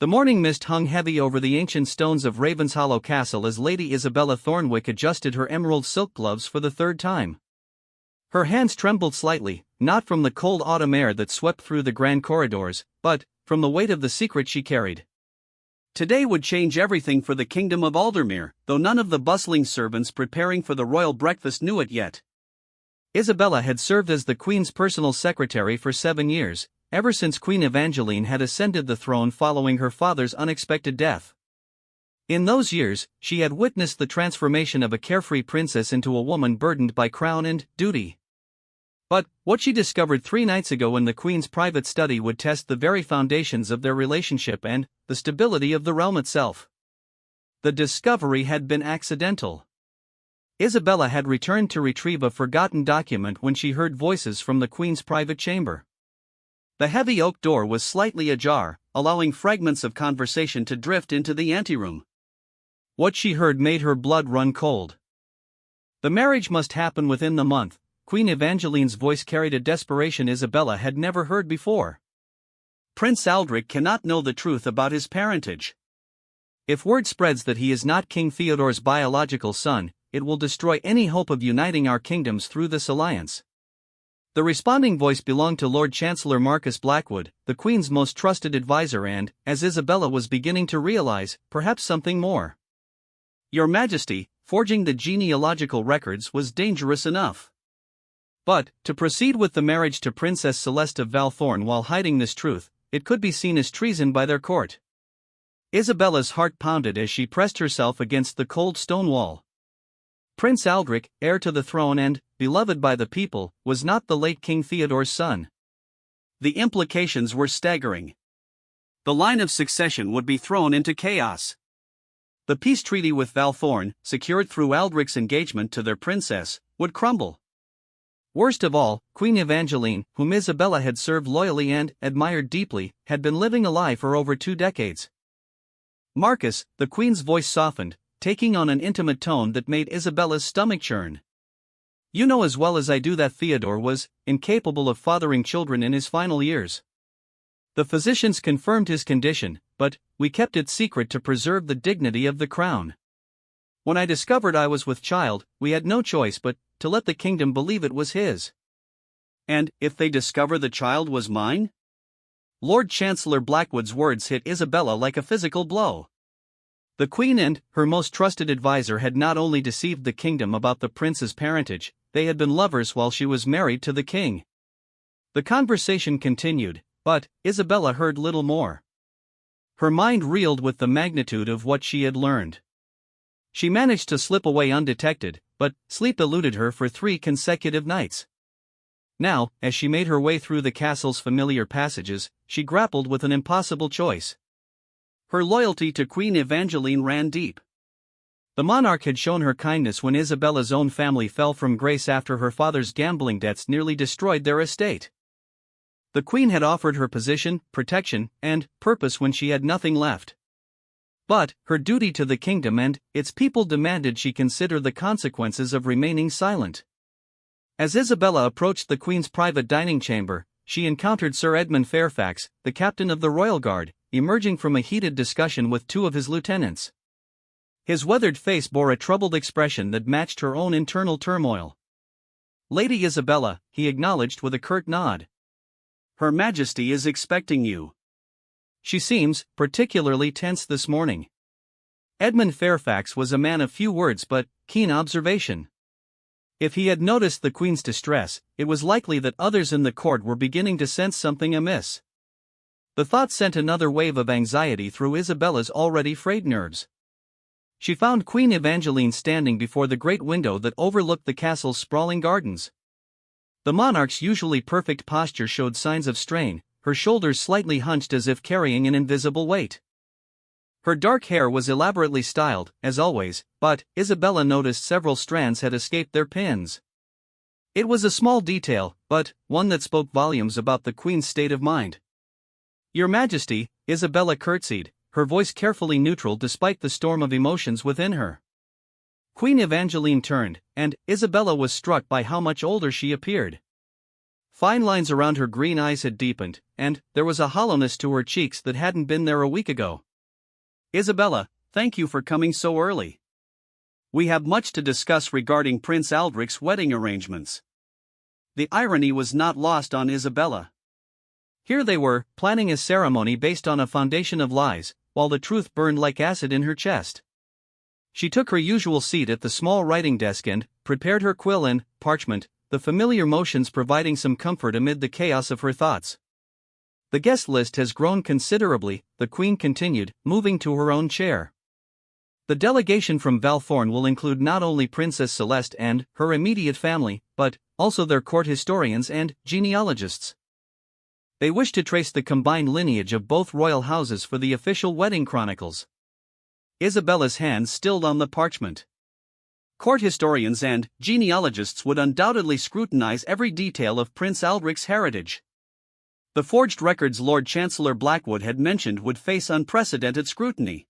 The morning mist hung heavy over the ancient stones of Ravenshollow Castle as Lady Isabella Thornwick adjusted her emerald silk gloves for the third time. Her hands trembled slightly, not from the cold autumn air that swept through the grand corridors, but from the weight of the secret she carried. Today would change everything for the kingdom of Aldermere, though none of the bustling servants preparing for the royal breakfast knew it yet. Isabella had served as the Queen's personal secretary for 7 years, ever since Queen Evangeline had ascended the throne following her father's unexpected death. In those years, she had witnessed the transformation of a carefree princess into a woman burdened by crown and duty. But what she discovered 3 nights ago in the Queen's private study would test the very foundations of their relationship and the stability of the realm itself. The discovery had been accidental. Isabella had returned to retrieve a forgotten document when she heard voices from the Queen's private chamber. The heavy oak door was slightly ajar, allowing fragments of conversation to drift into the anteroom. What she heard made her blood run cold. The marriage must happen within the month. Queen Evangeline's voice carried a desperation Isabella had never heard before. Prince Aldric cannot know the truth about his parentage. If word spreads that he is not King Theodore's biological son, it will destroy any hope of uniting our kingdoms through this alliance. The responding voice belonged to Lord Chancellor Marcus Blackwood, the Queen's most trusted advisor and, as Isabella was beginning to realize, perhaps something more. Your Majesty, forging the genealogical records was dangerous enough. But, to proceed with the marriage to Princess Celeste of Valthorn while hiding this truth, it could be seen as treason by their court. Isabella's heart pounded as she pressed herself against the cold stone wall. Prince Aldric, heir to the throne and beloved by the people, was not the late King Theodore's son. The implications were staggering. The line of succession would be thrown into chaos. The peace treaty with Valthorn, secured through Aldric's engagement to their princess, would crumble. Worst of all, Queen Evangeline, whom Isabella had served loyally and admired deeply, had been living a lie for over 2 decades. Marcus, the Queen's voice softened, taking on an intimate tone that made Isabella's stomach churn. You know as well as I do that Theodore was incapable of fathering children in his final years. The physicians confirmed his condition, but we kept it secret to preserve the dignity of the crown. When I discovered I was with child, we had no choice but to let the kingdom believe it was his. And if they discover the child was mine? Lord Chancellor Blackwood's words hit Isabella like a physical blow. The Queen and her most trusted advisor had not only deceived the kingdom about the prince's parentage, they had been lovers while she was married to the king. The conversation continued, but Isabella heard little more. Her mind reeled with the magnitude of what she had learned. She managed to slip away undetected, but sleep eluded her for 3 consecutive nights. Now, as she made her way through the castle's familiar passages, she grappled with an impossible choice. Her loyalty to Queen Evangeline ran deep. The monarch had shown her kindness when Isabella's own family fell from grace after her father's gambling debts nearly destroyed their estate. The Queen had offered her position, protection, and purpose when she had nothing left. But her duty to the kingdom and its people demanded she consider the consequences of remaining silent. As Isabella approached the Queen's private dining chamber, she encountered Sir Edmund Fairfax, the captain of the Royal Guard, emerging from a heated discussion with 2 of his lieutenants. His weathered face bore a troubled expression that matched her own internal turmoil. Lady Isabella, he acknowledged with a curt nod. Her Majesty is expecting you. She seems particularly tense this morning. Edmund Fairfax was a man of few words but keen observation. If he had noticed the Queen's distress, it was likely that others in the court were beginning to sense something amiss. The thought sent another wave of anxiety through Isabella's already frayed nerves. She found Queen Evangeline standing before the great window that overlooked the castle's sprawling gardens. The monarch's usually perfect posture showed signs of strain, her shoulders slightly hunched as if carrying an invisible weight. Her dark hair was elaborately styled, as always, but Isabella noticed several strands had escaped their pins. It was a small detail, but one that spoke volumes about the Queen's state of mind. Your Majesty, Isabella curtsied, her voice carefully neutral despite the storm of emotions within her. Queen Evangeline turned, and Isabella was struck by how much older she appeared. Fine lines around her green eyes had deepened, and there was a hollowness to her cheeks that hadn't been there a week ago. "Isabella, thank you for coming so early. We have much to discuss regarding Prince Aldrich's wedding arrangements." The irony was not lost on Isabella. Here they were, planning a ceremony based on a foundation of lies, while the truth burned like acid in her chest. She took her usual seat at the small writing desk and prepared her quill and parchment, the familiar motions providing some comfort amid the chaos of her thoughts. "The guest list has grown considerably," the Queen continued, moving to her own chair. "The delegation from Valthorn will include not only Princess Celeste and her immediate family, but also their court historians and genealogists. They wish to trace the combined lineage of both royal houses for the official wedding chronicles." Isabella's hand stilled on the parchment. Court historians and genealogists would undoubtedly scrutinize every detail of Prince Aldrich's heritage. The forged records Lord Chancellor Blackwood had mentioned would face unprecedented scrutiny.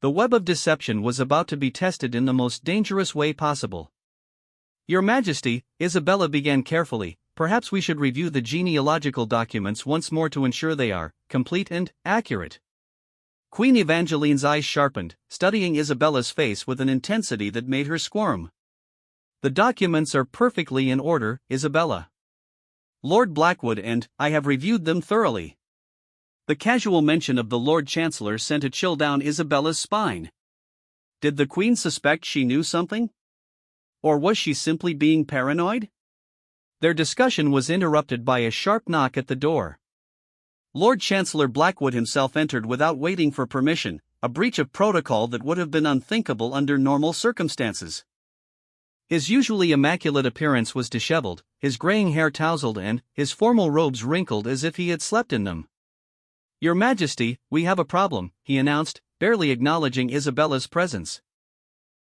The web of deception was about to be tested in the most dangerous way possible. "Your Majesty," Isabella began carefully, "perhaps we should review the genealogical documents once more to ensure they are complete and accurate." Queen Evangeline's eyes sharpened, studying Isabella's face with an intensity that made her squirm. "The documents are perfectly in order, Isabella. Lord Blackwood and I have reviewed them thoroughly." The casual mention of the Lord Chancellor sent a chill down Isabella's spine. Did the Queen suspect she knew something? Or was she simply being paranoid? Their discussion was interrupted by a sharp knock at the door. Lord Chancellor Blackwood himself entered without waiting for permission, a breach of protocol that would have been unthinkable under normal circumstances. His usually immaculate appearance was disheveled, his graying hair tousled and his formal robes wrinkled as if he had slept in them. "Your Majesty, we have a problem," he announced, barely acknowledging Isabella's presence.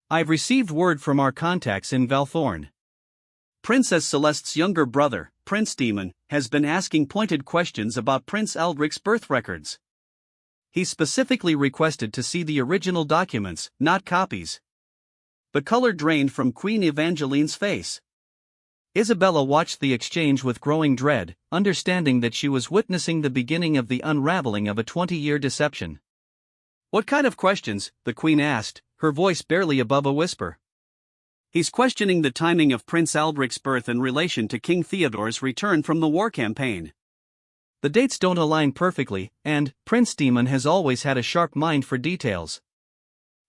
"I've received word from our contacts in Valthorn. Princess Celeste's younger brother, Prince Demon, has been asking pointed questions about Prince Aldrich's birth records. He specifically requested to see the original documents, not copies." The color drained from Queen Evangeline's face. Isabella watched the exchange with growing dread, understanding that she was witnessing the beginning of the unraveling of a 20-year deception. "What kind of questions?" the Queen asked, her voice barely above a whisper. "He's questioning the timing of Prince Aldrich's birth in relation to King Theodore's return from the war campaign. The dates don't align perfectly, and Prince Demon has always had a sharp mind for details."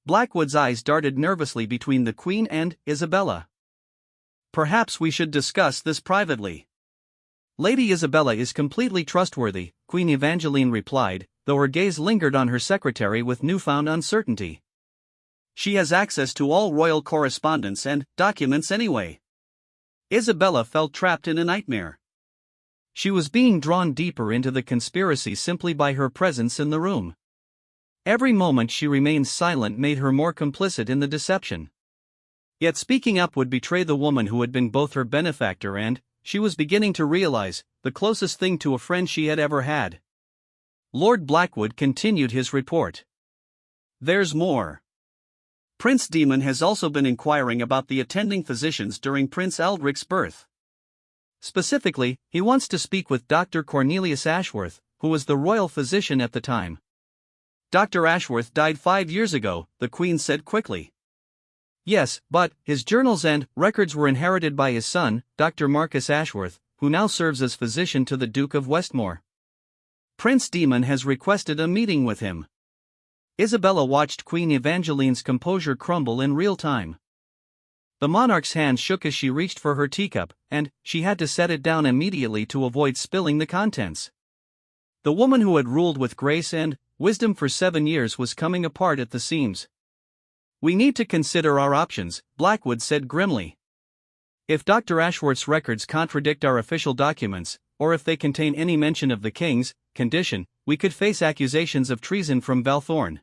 Blackwood's eyes darted nervously between the Queen and Isabella. "Perhaps we should discuss this privately." "Lady Isabella is completely trustworthy," Queen Evangeline replied, though her gaze lingered on her secretary with newfound uncertainty. "She has access to all royal correspondence and documents anyway." Isabella felt trapped in a nightmare. She was being drawn deeper into the conspiracy simply by her presence in the room. Every moment she remained silent made her more complicit in the deception. Yet speaking up would betray the woman who had been both her benefactor and, she was beginning to realize, the closest thing to a friend she had ever had. Lord Blackwood continued his report. "There's more. Prince Demon has also been inquiring about the attending physicians during Prince Aldrich's birth. Specifically, he wants to speak with Dr. Cornelius Ashworth, who was the royal physician at the time." "Dr. Ashworth died 5 years ago," the Queen said quickly. "Yes, but his journals and records were inherited by his son, Dr. Marcus Ashworth, who now serves as physician to the Duke of Westmore. Prince Demon has requested a meeting with him." Isabella watched Queen Evangeline's composure crumble in real time. The monarch's hand shook as she reached for her teacup, and she had to set it down immediately to avoid spilling the contents. The woman who had ruled with grace and wisdom for 7 years was coming apart at the seams. "We need to consider our options," Blackwood said grimly. "If Dr. Ashworth's records contradict our official documents, or if they contain any mention of the king's condition, we could face accusations of treason from Valthorn.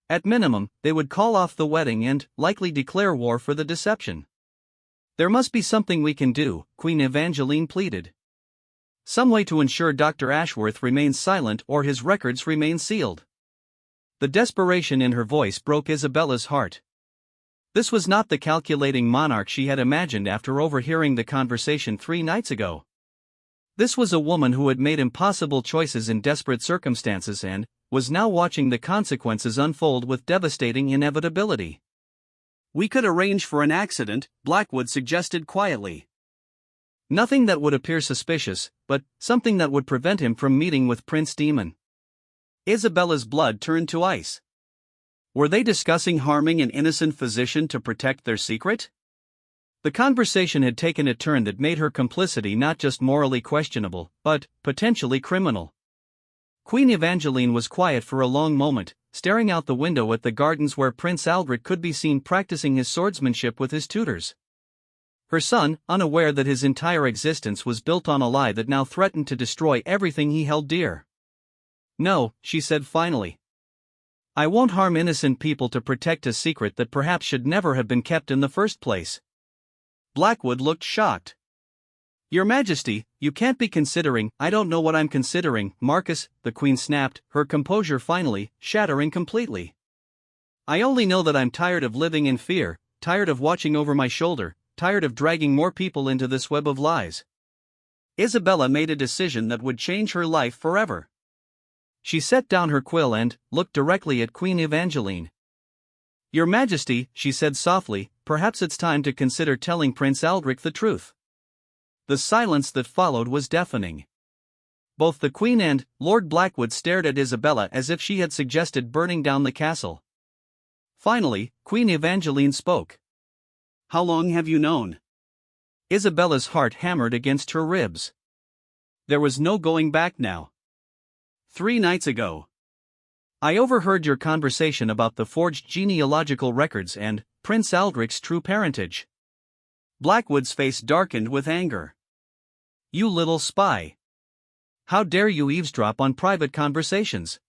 At minimum, they would call off the wedding and likely declare war for the deception. There must be something we can do," Queen Evangeline pleaded. "Some way to ensure Dr. Ashworth remains silent or his records remain sealed." The desperation in her voice broke Isabella's heart. This was not the calculating monarch she had imagined after overhearing the conversation 3 nights ago. This was a woman who had made impossible choices in desperate circumstances and was now watching the consequences unfold with devastating inevitability. "We could arrange for an accident," Blackwood suggested quietly. Nothing that would appear suspicious, but something that would prevent him from meeting with Prince Demon. Isabella's blood turned to ice. Were they discussing harming an innocent physician to protect their secret? The conversation had taken a turn that made her complicity not just morally questionable, but potentially criminal. Queen Evangeline was quiet for a long moment, staring out the window at the gardens where Prince Aldrich could be seen practicing his swordsmanship with his tutors. Her son, unaware that his entire existence was built on a lie that now threatened to destroy everything he held dear. "No," she said finally. "I won't harm innocent people to protect a secret that perhaps should never have been kept in the first place." Blackwood looked shocked. "Your Majesty, you can't be considering—" "I don't know what I'm considering, Marcus," the Queen snapped, her composure finally shattering completely. "I only know that I'm tired of living in fear, tired of watching over my shoulder, tired of dragging more people into this web of lies." Isabella made a decision that would change her life forever. She set down her quill and looked directly at Queen Evangeline. "Your Majesty," she said softly, "perhaps it's time to consider telling Prince Aldrich the truth." The silence that followed was deafening. Both the Queen and Lord Blackwood stared at Isabella as if she had suggested burning down the castle. Finally, Queen Evangeline spoke. "How long have you known?" Isabella's heart hammered against her ribs. There was no going back now. 3 nights ago. "I overheard your conversation about the forged genealogical records and Prince Aldrich's true parentage." Blackwood's face darkened with anger. "You little spy. How dare you eavesdrop on private conversations?"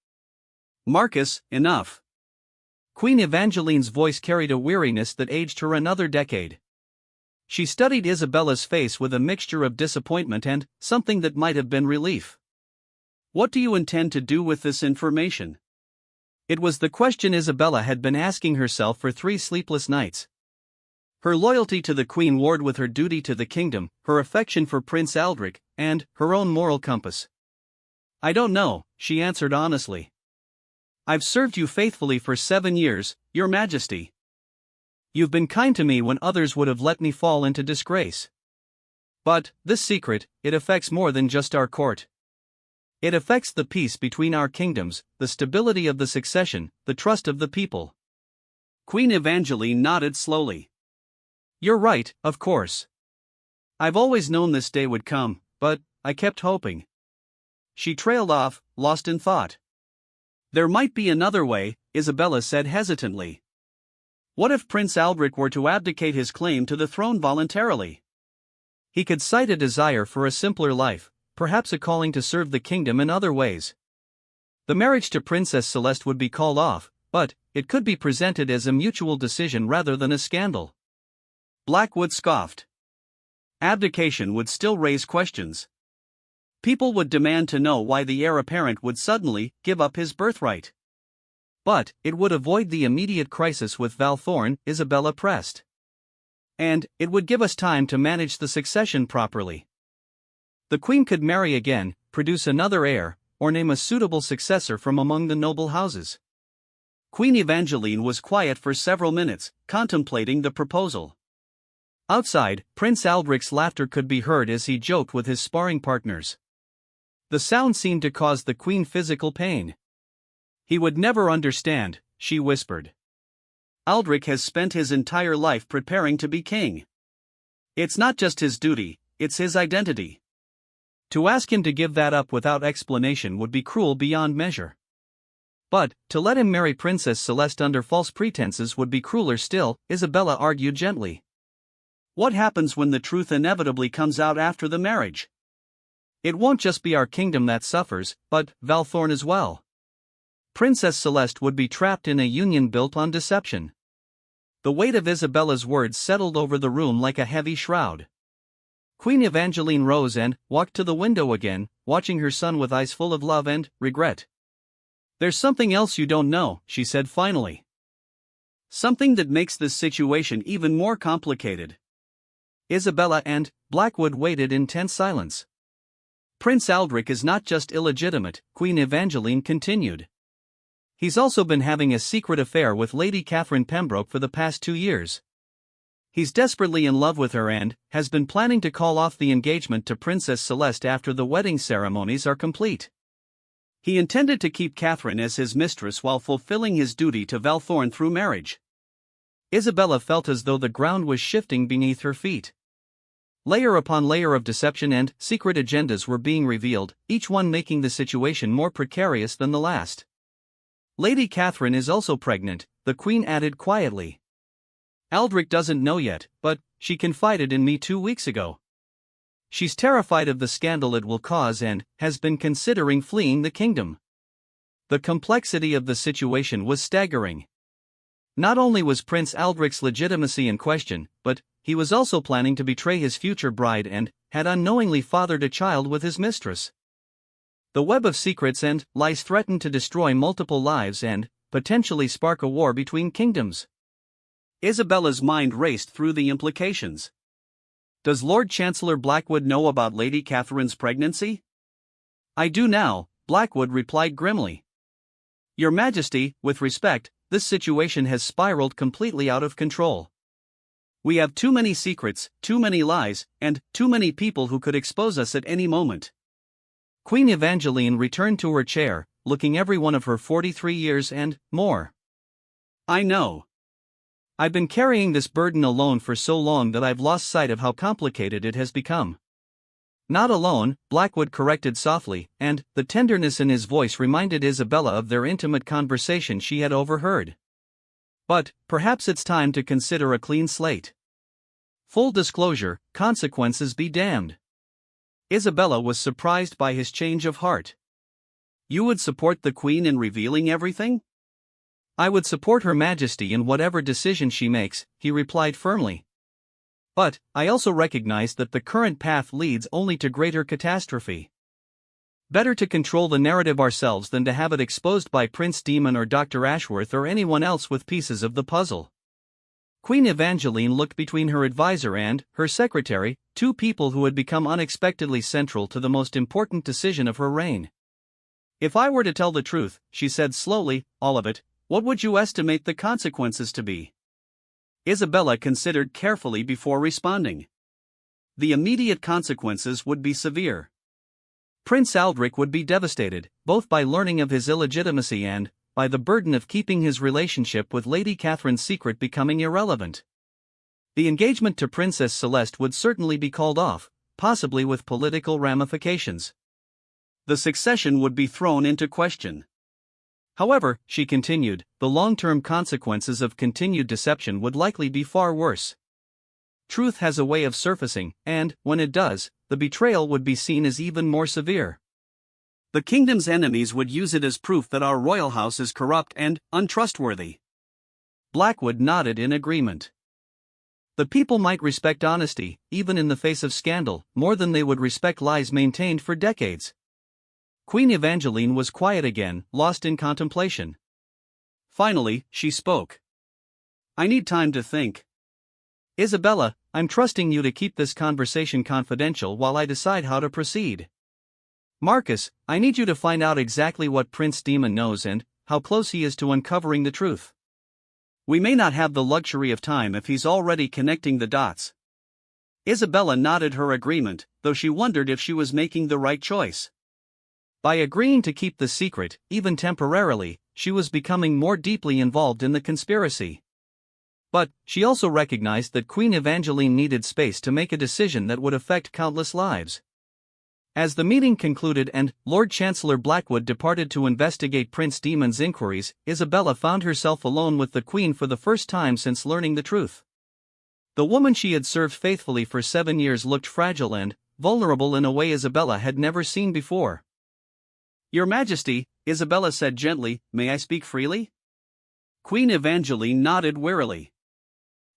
"Marcus, enough." Queen Evangeline's voice carried a weariness that aged her another decade. She studied Isabella's face with a mixture of disappointment and something that might have been relief. "What do you intend to do with this information?" It was the question Isabella had been asking herself for 3 sleepless nights. Her loyalty to the Queen warred with her duty to the kingdom, her affection for Prince Aldrich, and her own moral compass. "I don't know," she answered honestly. "I've served you faithfully for 7 years, Your Majesty. You've been kind to me when others would have let me fall into disgrace. But this secret, it affects more than just our court. It affects the peace between our kingdoms, the stability of the succession, the trust of the people." Queen Evangeline nodded slowly. "You're right, of course. I've always known this day would come, but I kept hoping." She trailed off, lost in thought. "There might be another way," Isabella said hesitantly. "What if Prince Aldrich were to abdicate his claim to the throne voluntarily?" "He could cite a desire for a simpler life, perhaps a calling to serve the kingdom in other ways. The marriage to Princess Celeste would be called off, but it could be presented as a mutual decision rather than a scandal." Blackwood scoffed. "Abdication would still raise questions. People would demand to know why the heir apparent would suddenly give up his birthright." "But it would avoid the immediate crisis with Val Thorne," Isabella pressed. "And it would give us time to manage the succession properly. The Queen could marry again, produce another heir, or name a suitable successor from among the noble houses." Queen Evangeline was quiet for several minutes, contemplating the proposal. Outside, Prince Aldrich's laughter could be heard as he joked with his sparring partners. The sound seemed to cause the Queen physical pain. "He would never understand," she whispered. "Aldrich has spent his entire life preparing to be king. It's not just his duty, it's his identity. To ask him to give that up without explanation would be cruel beyond measure. But to let him marry Princess Celeste under false pretenses would be crueler still," Isabella argued gently. "What happens when the truth inevitably comes out after the marriage?" "It won't just be our kingdom that suffers, but Val Thorne as well. Princess Celeste would be trapped in a union built on deception." The weight of Isabella's words settled over the room like a heavy shroud. Queen Evangeline rose and walked to the window again, watching her son with eyes full of love and regret. "There's something else you don't know," she said finally. "Something that makes this situation even more complicated." Isabella and Blackwood waited in tense silence. Prince Aldrich is not just illegitimate, Queen Evangeline continued. He's also been having a secret affair with Lady Catherine Pembroke for the past 2 years. He's desperately in love with her and has been planning to call off the engagement to Princess Celeste after the wedding ceremonies are complete. He intended to keep Catherine as his mistress while fulfilling his duty to Valthorn through marriage. Isabella felt as though the ground was shifting beneath her feet. Layer upon layer of deception and secret agendas were being revealed, each one making the situation more precarious than the last. Lady Catherine is also pregnant, the Queen added quietly. Aldrich doesn't know yet, but she confided in me 2 weeks ago. She's terrified of the scandal it will cause and has been considering fleeing the kingdom. The complexity of the situation was staggering. Not only was Prince Aldrich's legitimacy in question, but he was also planning to betray his future bride and had unknowingly fathered a child with his mistress. The web of secrets and lies threatened to destroy multiple lives and potentially spark a war between kingdoms. Isabella's mind raced through the implications. Does Lord Chancellor Blackwood know about Lady Catherine's pregnancy? I do now, Blackwood replied grimly. Your Majesty, with respect, this situation has spiraled completely out of control. We have too many secrets, too many lies, and too many people who could expose us at any moment. Queen Evangeline returned to her chair, looking every one of her 43 years and more. I know. I've been carrying this burden alone for so long that I've lost sight of how complicated it has become. Not alone, Blackwood corrected softly, and the tenderness in his voice reminded Isabella of their intimate conversation she had overheard. But perhaps it's time to consider a clean slate. Full disclosure, consequences be damned. Isabella was surprised by his change of heart. You would support the Queen in revealing everything? I would support Her Majesty in whatever decision she makes, he replied firmly. But I also recognize that the current path leads only to greater catastrophe. Better to control the narrative ourselves than to have it exposed by Prince Demon or Dr. Ashworth or anyone else with pieces of the puzzle. Queen Evangeline looked between her advisor and her secretary, 2 people who had become unexpectedly central to the most important decision of her reign. If I were to tell the truth, she said slowly, all of it, what would you estimate the consequences to be? Isabella considered carefully before responding. The immediate consequences would be severe. Prince Aldrich would be devastated, both by learning of his illegitimacy and by the burden of keeping his relationship with Lady Catherine's secret becoming irrelevant. The engagement to Princess Celeste would certainly be called off, possibly with political ramifications. The succession would be thrown into question. However, she continued, the long-term consequences of continued deception would likely be far worse. Truth has a way of surfacing, and, when it does, the betrayal would be seen as even more severe. The kingdom's enemies would use it as proof that our royal house is corrupt and untrustworthy. Blackwood nodded in agreement. The people might respect honesty, even in the face of scandal, more than they would respect lies maintained for decades. Queen Evangeline was quiet again, lost in contemplation. Finally, she spoke. I need time to think. Isabella, I'm trusting you to keep this conversation confidential while I decide how to proceed. Marcus, I need you to find out exactly what Prince Demon knows and how close he is to uncovering the truth. We may not have the luxury of time if he's already connecting the dots. Isabella nodded her agreement, though she wondered if she was making the right choice. By agreeing to keep the secret, even temporarily, she was becoming more deeply involved in the conspiracy. But she also recognized that Queen Evangeline needed space to make a decision that would affect countless lives. As the meeting concluded and Lord Chancellor Blackwood departed to investigate Prince Demon's inquiries, Isabella found herself alone with the Queen for the first time since learning the truth. The woman she had served faithfully for 7 years looked fragile and vulnerable in a way Isabella had never seen before. Your Majesty, Isabella said gently, may I speak freely? Queen Evangeline nodded wearily.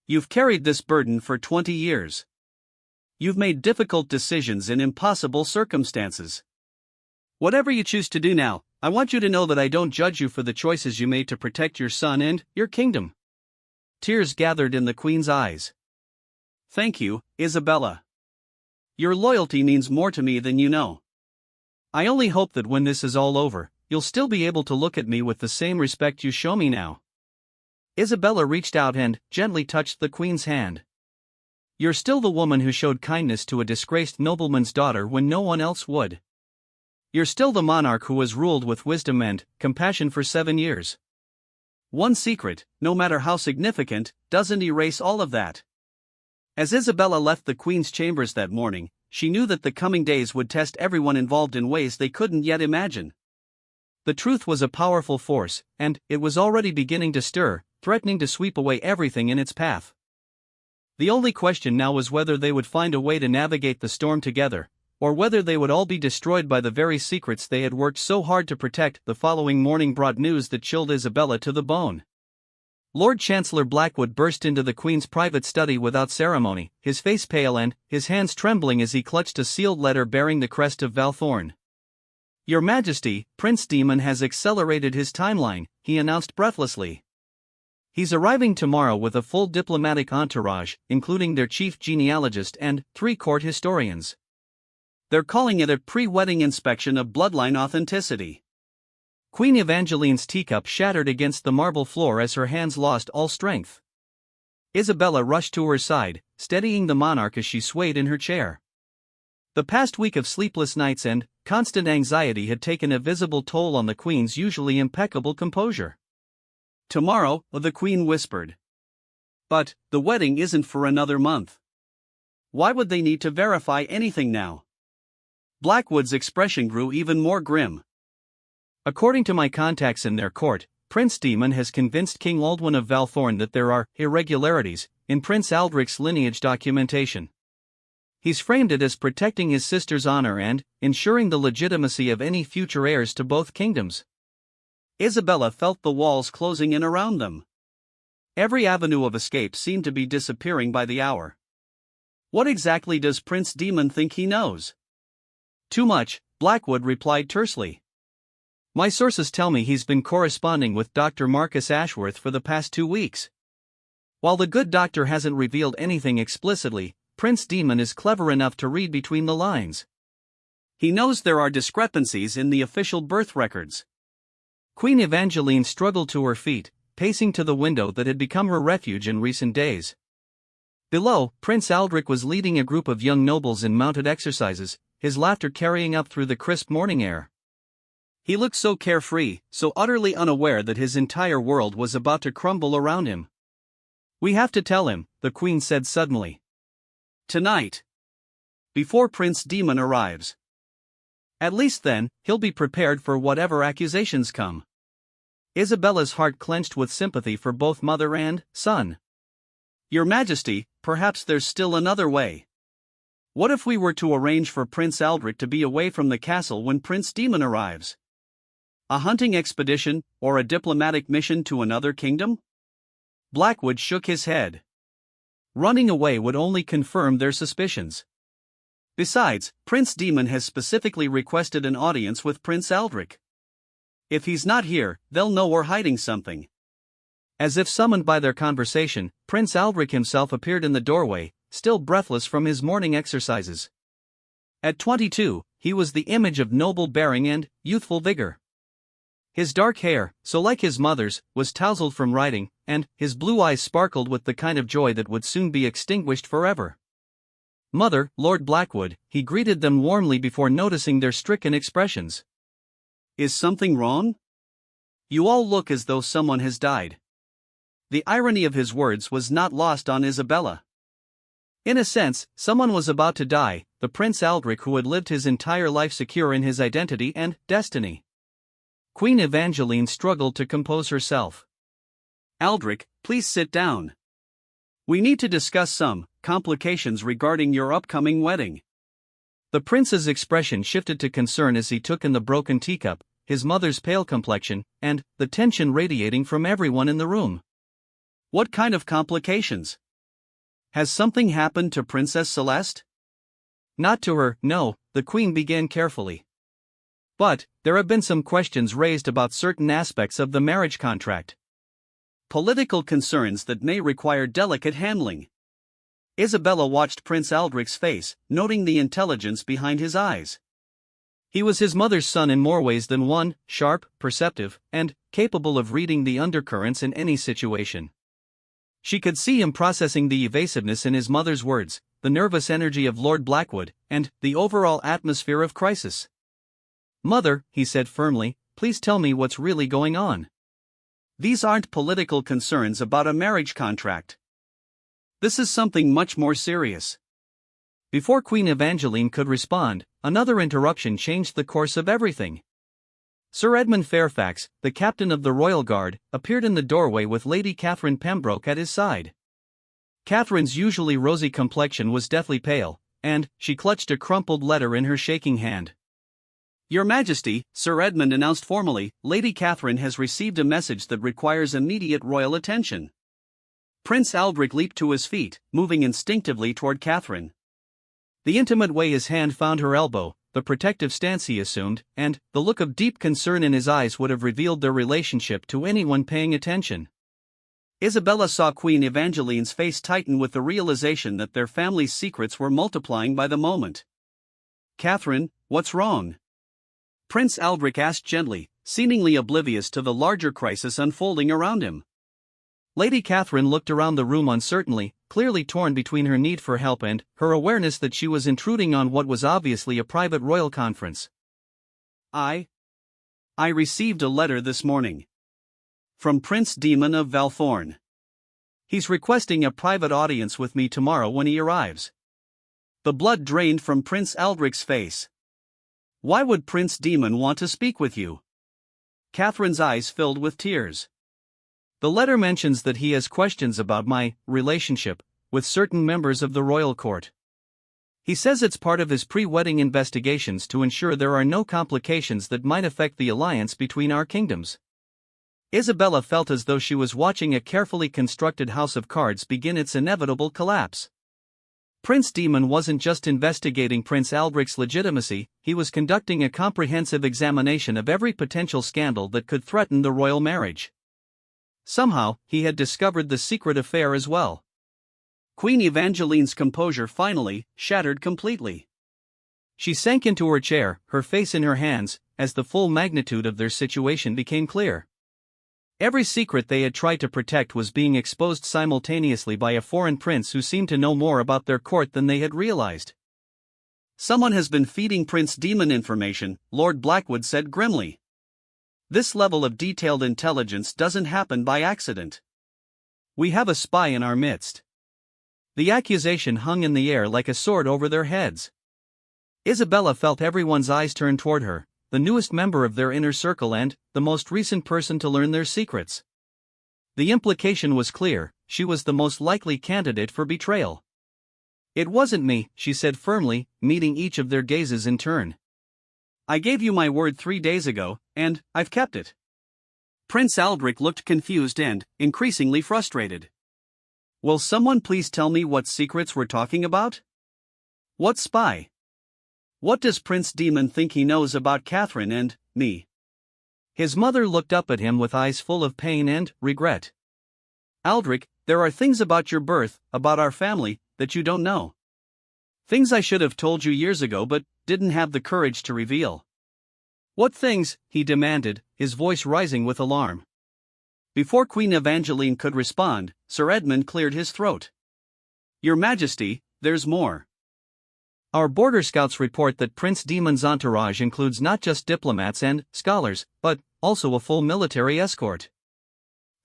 You've carried this burden for 20 years. You've made difficult decisions in impossible circumstances. Whatever you choose to do now, I want you to know that I don't judge you for the choices you made to protect your son and your kingdom. Tears gathered in the Queen's eyes. Thank you, Isabella. Your loyalty means more to me than you know. I only hope that when this is all over, you'll still be able to look at me with the same respect you show me now." Isabella reached out and gently touched the queen's hand. "You're still the woman who showed kindness to a disgraced nobleman's daughter when no one else would. You're still the monarch who has ruled with wisdom and compassion for 7 years. One secret, no matter how significant, doesn't erase all of that." As Isabella left the queen's chambers that morning, she knew that the coming days would test everyone involved in ways they couldn't yet imagine. The truth was a powerful force, and it was already beginning to stir, threatening to sweep away everything in its path. The only question now was whether they would find a way to navigate the storm together, or whether they would all be destroyed by the very secrets they had worked so hard to protect. The following morning brought news that chilled Isabella to the bone. Lord Chancellor Blackwood burst into the Queen's private study without ceremony, his face pale and his hands trembling as he clutched a sealed letter bearing the crest of Valthorn. "Your Majesty, Prince Demon has accelerated his timeline," he announced breathlessly. "He's arriving tomorrow with a full diplomatic entourage, including their chief genealogist and 3 court historians. They're calling it a pre-wedding inspection of bloodline authenticity." Queen Evangeline's teacup shattered against the marble floor as her hands lost all strength. Isabella rushed to her side, steadying the monarch as she swayed in her chair. The past week of sleepless nights and constant anxiety had taken a visible toll on the queen's usually impeccable composure. "Tomorrow," the queen whispered. "But the wedding isn't for another month. Why would they need to verify anything now?" Blackwood's expression grew even more grim. "According to my contacts in their court, Prince Demon has convinced King Aldwin of Valthorn that there are irregularities in Prince Aldrich's lineage documentation. He's framed it as protecting his sister's honor and ensuring the legitimacy of any future heirs to both kingdoms." Isabella felt the walls closing in around them. Every avenue of escape seemed to be disappearing by the hour. What exactly does Prince Demon think he knows? "Too much," Blackwood replied tersely. "My sources tell me he's been corresponding with Dr. Marcus Ashworth for the past 2 weeks. While the good doctor hasn't revealed anything explicitly, Prince Demon is clever enough to read between the lines. He knows there are discrepancies in the official birth records." Queen Evangeline struggled to her feet, pacing to the window that had become her refuge in recent days. Below, Prince Aldrich was leading a group of young nobles in mounted exercises, his laughter carrying up through the crisp morning air. He looked so carefree, so utterly unaware that his entire world was about to crumble around him. "We have to tell him," the queen said suddenly. "Tonight. Before Prince Demon arrives. At least then, he'll be prepared for whatever accusations come." Isabella's heart clenched with sympathy for both mother and son. "Your Majesty, perhaps there's still another way. What if we were to arrange for Prince Aldrich to be away from the castle when Prince Demon arrives? A hunting expedition, or a diplomatic mission to another kingdom?" Blackwood shook his head. Running away would only confirm their suspicions. Besides, Prince Demon has specifically requested an audience with Prince Aldrich. If he's not here, they'll know we're hiding something. As if summoned by their conversation, Prince Aldrich himself appeared in the doorway, still breathless from his morning exercises. At 22, he was the image of noble bearing and youthful vigor. His dark hair, so like his mother's, was tousled from riding, and his blue eyes sparkled with the kind of joy that would soon be extinguished forever. "Mother, Lord Blackwood," he greeted them warmly before noticing their stricken expressions. "Is something wrong? You all look as though someone has died." The irony of his words was not lost on Isabella. In a sense, someone was about to die, the Prince Aldrich who had lived his entire life secure in his identity and destiny. Queen Evangeline struggled to compose herself. "Aldrich, please sit down. We need to discuss some complications regarding your upcoming wedding." The prince's expression shifted to concern as he took in the broken teacup, his mother's pale complexion, and the tension radiating from everyone in the room. "What kind of complications? Has something happened to Princess Celeste?" "Not to her, no," the queen began carefully. "But there have been some questions raised about certain aspects of the marriage contract. Political concerns that may require delicate handling." Isabella watched Prince Aldrich's face, noting the intelligence behind his eyes. He was his mother's son in more ways than one: sharp, perceptive, and capable of reading the undercurrents in any situation. She could see him processing the evasiveness in his mother's words, the nervous energy of Lord Blackwood, and the overall atmosphere of crisis. "Mother," he said firmly, "please tell me what's really going on. These aren't political concerns about a marriage contract. This is something much more serious." Before Queen Evangeline could respond, another interruption changed the course of everything. Sir Edmund Fairfax, the captain of the Royal Guard, appeared in the doorway with Lady Catherine Pembroke at his side. Catherine's usually rosy complexion was deathly pale, and she clutched a crumpled letter in her shaking hand. "Your Majesty," Sir Edmund announced formally, "Lady Catherine has received a message that requires immediate royal attention." Prince Aldrich leaped to his feet, moving instinctively toward Catherine. The intimate way his hand found her elbow, the protective stance he assumed, and the look of deep concern in his eyes would have revealed their relationship to anyone paying attention. Isabella saw Queen Evangeline's face tighten with the realization that their family's secrets were multiplying by the moment. "Catherine, what's wrong?" Prince Aldrich asked gently, seemingly oblivious to the larger crisis unfolding around him. Lady Catherine looked around the room uncertainly, clearly torn between her need for help and her awareness that she was intruding on what was obviously a private royal conference. I received a letter this morning. From Prince Demon of Valthorn. He's requesting a private audience with me tomorrow when he arrives." The blood drained from Prince Aldrich's face. "Why would Prince Demon want to speak with you?" Catherine's eyes filled with tears. "The letter mentions that he has questions about my relationship with certain members of the royal court. He says it's part of his pre-wedding investigations to ensure there are no complications that might affect the alliance between our kingdoms." Isabella felt as though she was watching a carefully constructed house of cards begin its inevitable collapse. Prince Demon wasn't just investigating Prince Aldrich's legitimacy, he was conducting a comprehensive examination of every potential scandal that could threaten the royal marriage. Somehow, he had discovered the secret affair as well. Queen Evangeline's composure finally shattered completely. She sank into her chair, her face in her hands, as the full magnitude of their situation became clear. Every secret they had tried to protect was being exposed simultaneously by a foreign prince who seemed to know more about their court than they had realized. "Someone has been feeding Prince Demon information," Lord Blackwood said grimly. "This level of detailed intelligence doesn't happen by accident. We have a spy in our midst." The accusation hung in the air like a sword over their heads. Isabella felt everyone's eyes turn toward her, the newest member of their inner circle and the most recent person to learn their secrets. The implication was clear: she was the most likely candidate for betrayal. "It wasn't me," she said firmly, meeting each of their gazes in turn. "I gave you my word 3 days ago, and I've kept it." Prince Aldrich looked confused and increasingly frustrated. "Will someone please tell me what secrets we're talking about? What spy? What does Prince Demon think he knows about Catherine and me?" His mother looked up at him with eyes full of pain and regret. "Aldrich, there are things about your birth, about our family, that you don't know. Things I should have told you years ago but didn't have the courage to reveal." "What things?" he demanded, his voice rising with alarm. Before Queen Evangeline could respond, Sir Edmund cleared his throat. "Your Majesty, there's more. Our border scouts report that Prince Demon's entourage includes not just diplomats and scholars, but also a full military escort.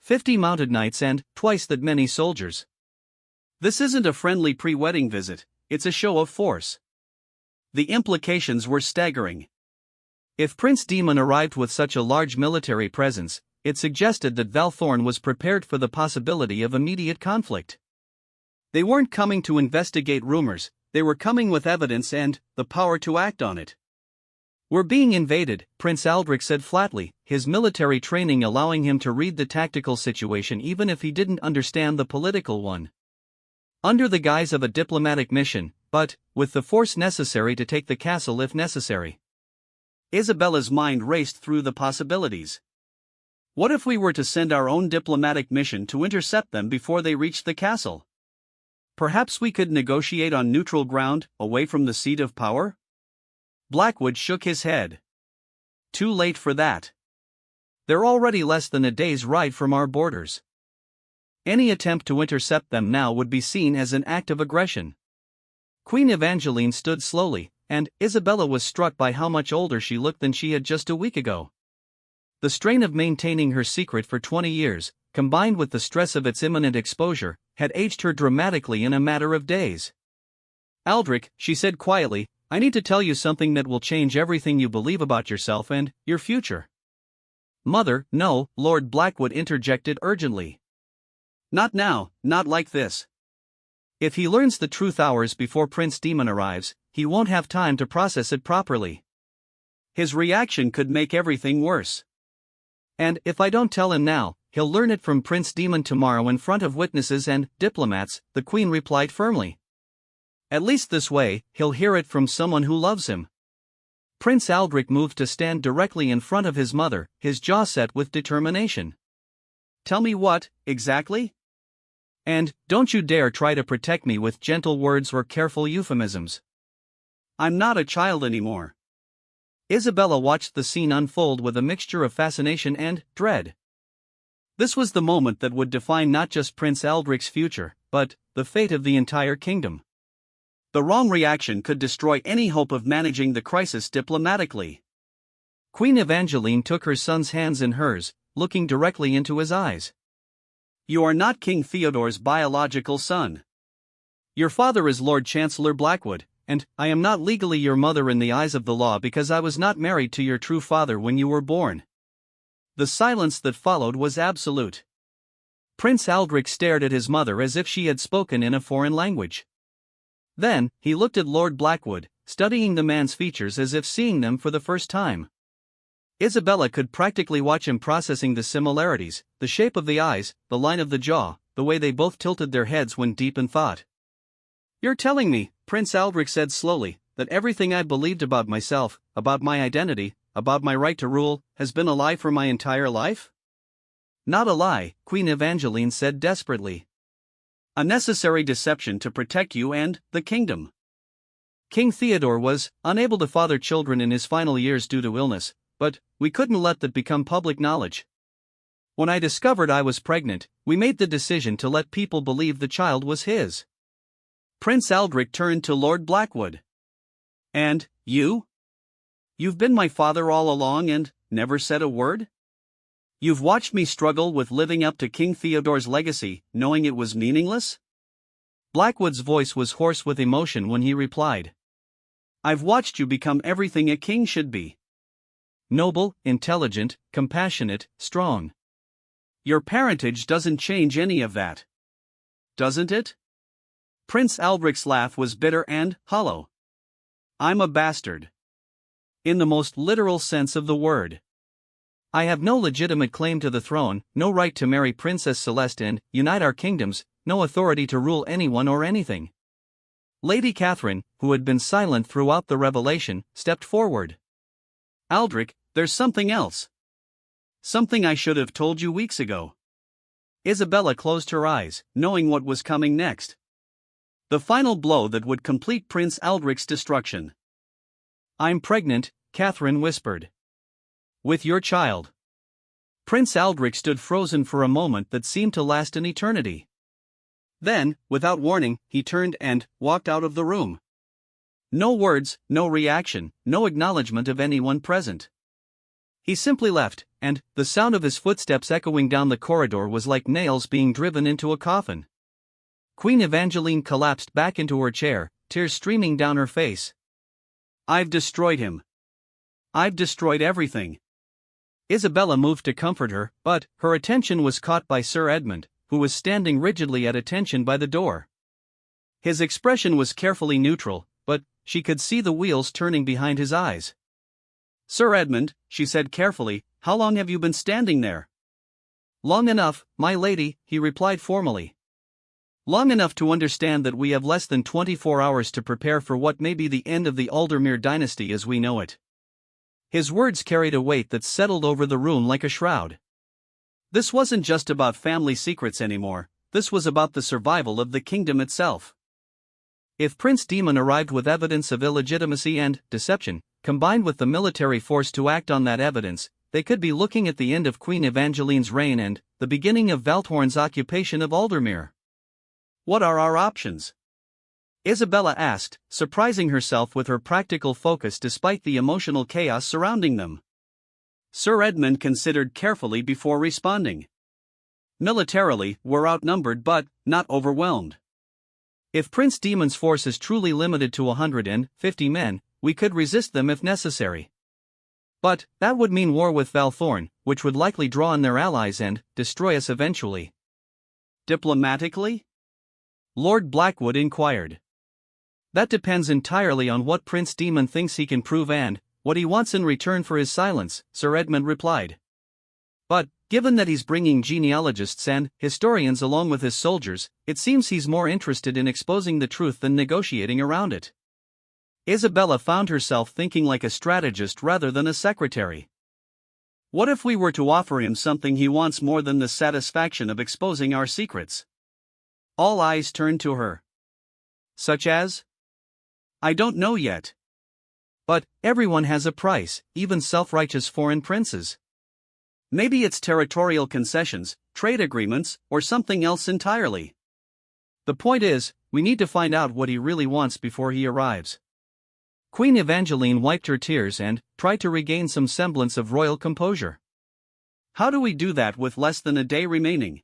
50 mounted knights and twice that many soldiers. This isn't a friendly pre-wedding visit, it's a show of force." The implications were staggering. If Prince Demon arrived with such a large military presence, it suggested that Valthorn was prepared for the possibility of immediate conflict. They weren't coming to investigate rumors, they were coming with evidence and the power to act on it. "We're being invaded," Prince Aldrich said flatly, his military training allowing him to read the tactical situation even if he didn't understand the political one. "Under the guise of a diplomatic mission, but with the force necessary to take the castle if necessary." Isabella's mind raced through the possibilities. What if we were to send our own diplomatic mission to intercept them before they reached the castle? Perhaps we could negotiate on neutral ground, away from the seat of power? Blackwood shook his head. Too late for that. They're already less than a day's ride from our borders. Any attempt to intercept them now would be seen as an act of aggression. Queen Evangeline stood slowly, and Isabella was struck by how much older she looked than she had just a week ago. The strain of maintaining her secret for 20 years, combined with the stress of its imminent exposure, had aged her dramatically in a matter of days. "Aldrich," she said quietly, "I need to tell you something that will change everything you believe about yourself and your future." "Mother, no," Lord Blackwood interjected urgently. "Not now, not like this. If he learns the truth hours before Prince Demon arrives, he won't have time to process it properly. His reaction could make everything worse. And if I don't tell him now, he'll learn it from Prince Demon tomorrow in front of witnesses and diplomats," the Queen replied firmly. "At least this way, he'll hear it from someone who loves him." Prince Aldrich moved to stand directly in front of his mother, his jaw set with determination. "Tell me what, exactly? And don't you dare try to protect me with gentle words or careful euphemisms. I'm not a child anymore." Isabella watched the scene unfold with a mixture of fascination and dread. This was the moment that would define not just Prince Aldrich's future, but the fate of the entire kingdom. The wrong reaction could destroy any hope of managing the crisis diplomatically. Queen Evangeline took her son's hands in hers, looking directly into his eyes. "You are not King Theodore's biological son. Your father is Lord Chancellor Blackwood, and I am not legally your mother in the eyes of the law because I was not married to your true father when you were born." The silence that followed was absolute. Prince Aldrich stared at his mother as if she had spoken in a foreign language. Then, he looked at Lord Blackwood, studying the man's features as if seeing them for the first time. Isabella could practically watch him processing the similarities, the shape of the eyes, the line of the jaw, the way they both tilted their heads when deep in thought. "You're telling me," Prince Aldrich said slowly, "that everything I believed about myself, about my identity, about my right to rule, has been a lie for my entire life?" "Not a lie," Queen Evangeline said desperately. "A necessary deception to protect you and the kingdom. King Theodore was unable to father children in his final years due to illness, but we couldn't let that become public knowledge. When I discovered I was pregnant, we made the decision to let people believe the child was his." Prince Aldrich turned to Lord Blackwood. "And you? You've been my father all along and never said a word? You've watched me struggle with living up to King Theodore's legacy, knowing it was meaningless?" Blackwood's voice was hoarse with emotion when he replied. "I've watched you become everything a king should be. Noble, intelligent, compassionate, strong. Your parentage doesn't change any of that. Doesn't it?" Prince Aldrich's laugh was bitter and hollow. "I'm a bastard. In the most literal sense of the word. I have no legitimate claim to the throne, no right to marry Princess Celeste and unite our kingdoms, no authority to rule anyone or anything." Lady Catherine, who had been silent throughout the revelation, stepped forward. "Aldrich, there's something else. Something I should have told you weeks ago." Isabella closed her eyes, knowing what was coming next. The final blow that would complete Prince Aldrich's destruction. "I'm pregnant," Catherine whispered. "With your child." Prince Aldrich stood frozen for a moment that seemed to last an eternity. Then, without warning, he turned and walked out of the room. No words, no reaction, no acknowledgement of anyone present. He simply left, and the sound of his footsteps echoing down the corridor was like nails being driven into a coffin. Queen Evangeline collapsed back into her chair, tears streaming down her face. "I've destroyed him. I've destroyed everything." Isabella moved to comfort her, but her attention was caught by Sir Edmund, who was standing rigidly at attention by the door. His expression was carefully neutral, but she could see the wheels turning behind his eyes. "Sir Edmund," she said carefully, "how long have you been standing there?" "Long enough, my lady," he replied formally. "Long enough to understand that we have less than 24 hours to prepare for what may be the end of the Aldermere dynasty as we know it." His words carried a weight that settled over the room like a shroud. This wasn't just about family secrets anymore, this was about the survival of the kingdom itself. If Prince Demon arrived with evidence of illegitimacy and deception, combined with the military force to act on that evidence, they could be looking at the end of Queen Evangeline's reign and the beginning of Valthorn's occupation of Aldermere. What are our options? Isabella asked, surprising herself with her practical focus despite the emotional chaos surrounding them. Sir Edmund considered carefully before responding. Militarily, we're outnumbered but not overwhelmed. If Prince Demon's force is truly limited to 150 men, we could resist them if necessary. But that would mean war with Valthorn, which would likely draw in their allies and destroy us eventually. Diplomatically? Lord Blackwood inquired. That depends entirely on what Prince Demon thinks he can prove and what he wants in return for his silence, Sir Edmund replied. But, given that he's bringing genealogists and historians along with his soldiers, it seems he's more interested in exposing the truth than negotiating around it. Isabella found herself thinking like a strategist rather than a secretary. What if we were to offer him something he wants more than the satisfaction of exposing our secrets? All eyes turned to her. Such as? I don't know yet. But everyone has a price, even self-righteous foreign princes. Maybe it's territorial concessions, trade agreements, or something else entirely. The point is, we need to find out what he really wants before he arrives. Queen Evangeline wiped her tears and tried to regain some semblance of royal composure. How do we do that with less than a day remaining?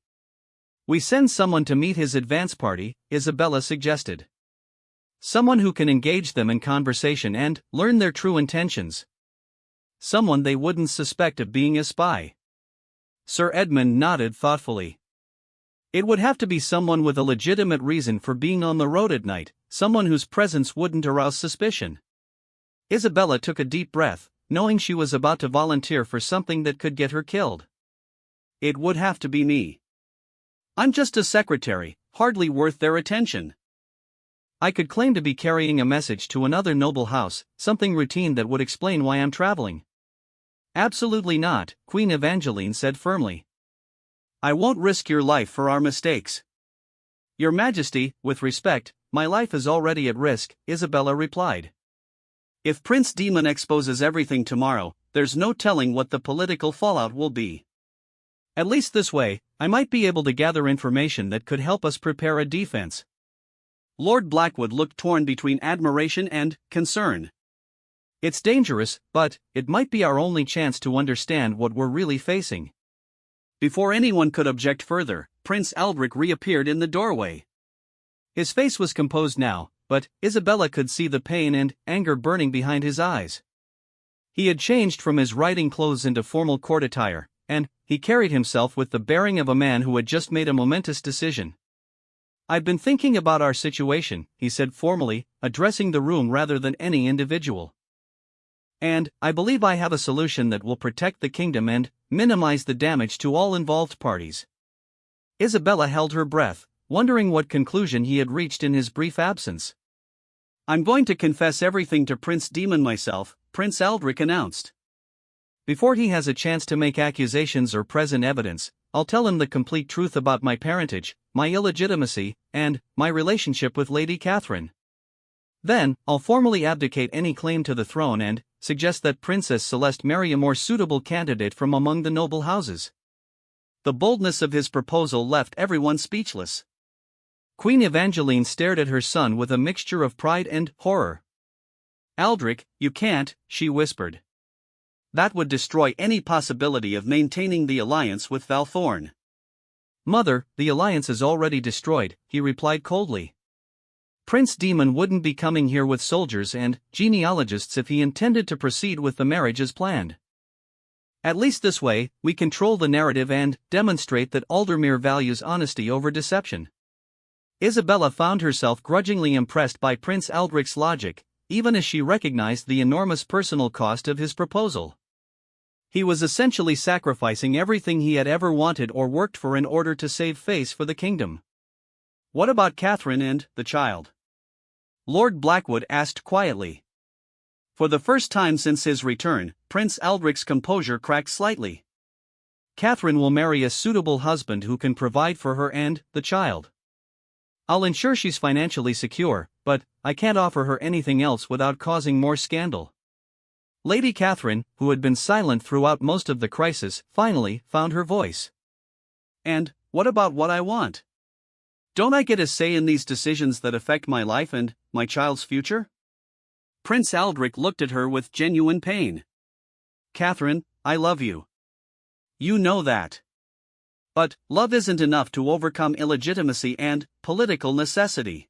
We send someone to meet his advance party, Isabella suggested. Someone who can engage them in conversation and learn their true intentions. Someone they wouldn't suspect of being a spy. Sir Edmund nodded thoughtfully. It would have to be someone with a legitimate reason for being on the road at night, someone whose presence wouldn't arouse suspicion. Isabella took a deep breath, knowing she was about to volunteer for something that could get her killed. It would have to be me. I'm just a secretary, hardly worth their attention. I could claim to be carrying a message to another noble house, something routine that would explain why I'm traveling. Absolutely not, Queen Evangeline said firmly. I won't risk your life for our mistakes. Your Majesty, with respect, my life is already at risk, Isabella replied. If Prince Demon exposes everything tomorrow, there's no telling what the political fallout will be. At least this way, I might be able to gather information that could help us prepare a defense. Lord Blackwood looked torn between admiration and concern. It's dangerous, but it might be our only chance to understand what we're really facing. Before anyone could object further, Prince Aldrich reappeared in the doorway. His face was composed now, but Isabella could see the pain and anger burning behind his eyes. He had changed from his riding clothes into formal court attire, and he carried himself with the bearing of a man who had just made a momentous decision. I've been thinking about our situation, he said formally, addressing the room rather than any individual. And I believe I have a solution that will protect the kingdom and minimize the damage to all involved parties. Isabella held her breath, wondering what conclusion he had reached in his brief absence. I'm going to confess everything to Prince Demon myself, Prince Aldrich announced. Before he has a chance to make accusations or present evidence, I'll tell him the complete truth about my parentage, my illegitimacy, and my relationship with Lady Catherine. Then, I'll formally abdicate any claim to the throne and suggest that Princess Celeste marry a more suitable candidate from among the noble houses. The boldness of his proposal left everyone speechless. Queen Evangeline stared at her son with a mixture of pride and horror. Aldrich, you can't, she whispered. That would destroy any possibility of maintaining the alliance with Valthorn. Mother, the alliance is already destroyed, he replied coldly. Prince Demon wouldn't be coming here with soldiers and genealogists if he intended to proceed with the marriage as planned. At least this way, we control the narrative and demonstrate that Aldermere values honesty over deception. Isabella found herself grudgingly impressed by Prince Aldrich's logic, even as she recognized the enormous personal cost of his proposal. He was essentially sacrificing everything he had ever wanted or worked for in order to save face for the kingdom. What about Catherine and the child? Lord Blackwood asked quietly. For the first time since his return, Prince Aldrich's composure cracked slightly. Catherine will marry a suitable husband who can provide for her and the child. I'll ensure she's financially secure, but I can't offer her anything else without causing more scandal. Lady Catherine, who had been silent throughout most of the crisis, finally found her voice. And what about what I want? Don't I get a say in these decisions that affect my life and my child's future? Prince Aldrich looked at her with genuine pain. Catherine, I love you. You know that. But love isn't enough to overcome illegitimacy and political necessity.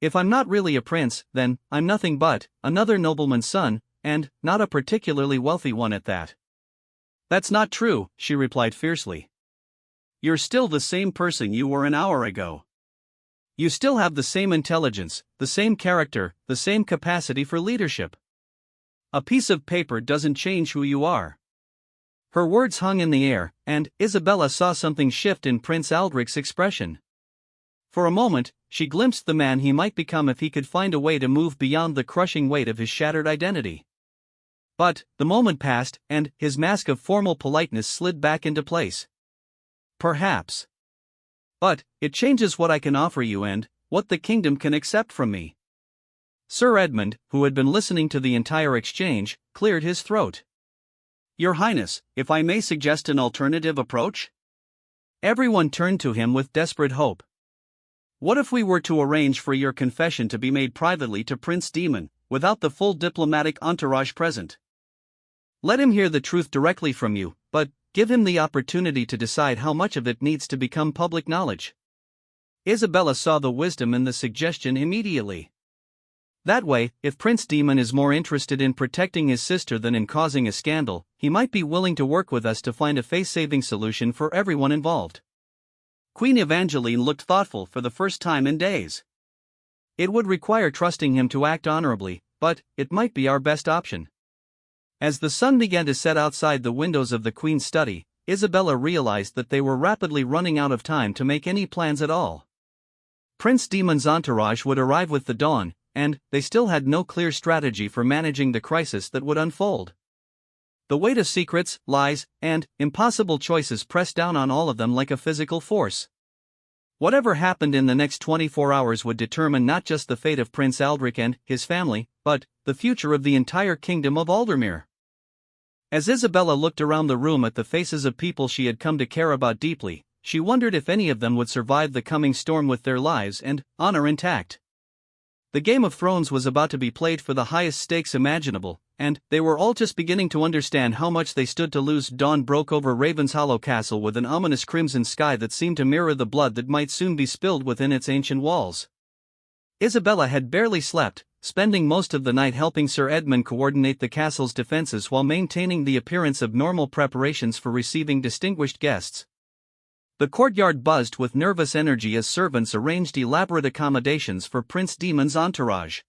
If I'm not really a prince, then I'm nothing but another nobleman's son, and not a particularly wealthy one at that. That's not true, she replied fiercely. You're still the same person you were an hour ago. You still have the same intelligence, the same character, the same capacity for leadership. A piece of paper doesn't change who you are. Her words hung in the air, and Isabella saw something shift in Prince Aldrich's expression. For a moment, she glimpsed the man he might become if he could find a way to move beyond the crushing weight of his shattered identity. But the moment passed, and his mask of formal politeness slid back into place. Perhaps. But it changes what I can offer you and what the kingdom can accept from me. Sir Edmund, who had been listening to the entire exchange, cleared his throat. Your Highness, if I may suggest an alternative approach? Everyone turned to him with desperate hope. What if we were to arrange for your confession to be made privately to Prince Demon, without the full diplomatic entourage present? Let him hear the truth directly from you, but give him the opportunity to decide how much of it needs to become public knowledge. Isabella saw the wisdom in the suggestion immediately. That way, if Prince Demon is more interested in protecting his sister than in causing a scandal, he might be willing to work with us to find a face-saving solution for everyone involved. Queen Evangeline looked thoughtful for the first time in days. It would require trusting him to act honorably, but it might be our best option. As the sun began to set outside the windows of the Queen's study, Isabella realized that they were rapidly running out of time to make any plans at all. Prince Demon's entourage would arrive with the dawn, and they still had no clear strategy for managing the crisis that would unfold. The weight of secrets, lies, and impossible choices pressed down on all of them like a physical force. Whatever happened in the next 24 hours would determine not just the fate of Prince Aldrich and his family, but the future of the entire kingdom of Aldermere. As Isabella looked around the room at the faces of people she had come to care about deeply, she wondered if any of them would survive the coming storm with their lives and honor intact. The Game of Thrones was about to be played for the highest stakes imaginable, and they were all just beginning to understand how much they stood to lose. Dawn broke over Ravenshollow Castle with an ominous crimson sky that seemed to mirror the blood that might soon be spilled within its ancient walls. Isabella had barely slept, spending most of the night helping Sir Edmund coordinate the castle's defenses while maintaining the appearance of normal preparations for receiving distinguished guests. The courtyard buzzed with nervous energy as servants arranged elaborate accommodations for Prince Demon's entourage.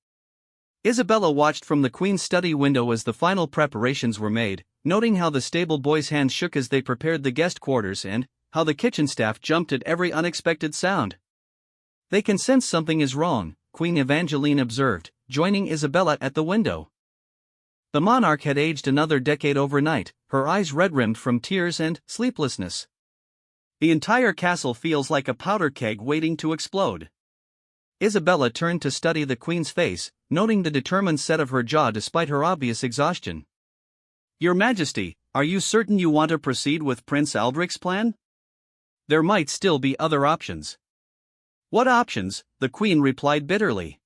Isabella watched from the Queen's study window as the final preparations were made, noting how the stable boys' hands shook as they prepared the guest quarters and how the kitchen staff jumped at every unexpected sound. "They can sense something is wrong," Queen Evangeline observed, joining Isabella at the window. The monarch had aged another decade overnight, her eyes red-rimmed from tears and sleeplessness. The entire castle feels like a powder keg waiting to explode. Isabella turned to study the Queen's face, noting the determined set of her jaw despite her obvious exhaustion. Your Majesty, are you certain you want to proceed with Prince Aldrich's plan? There might still be other options. What options? The Queen replied bitterly.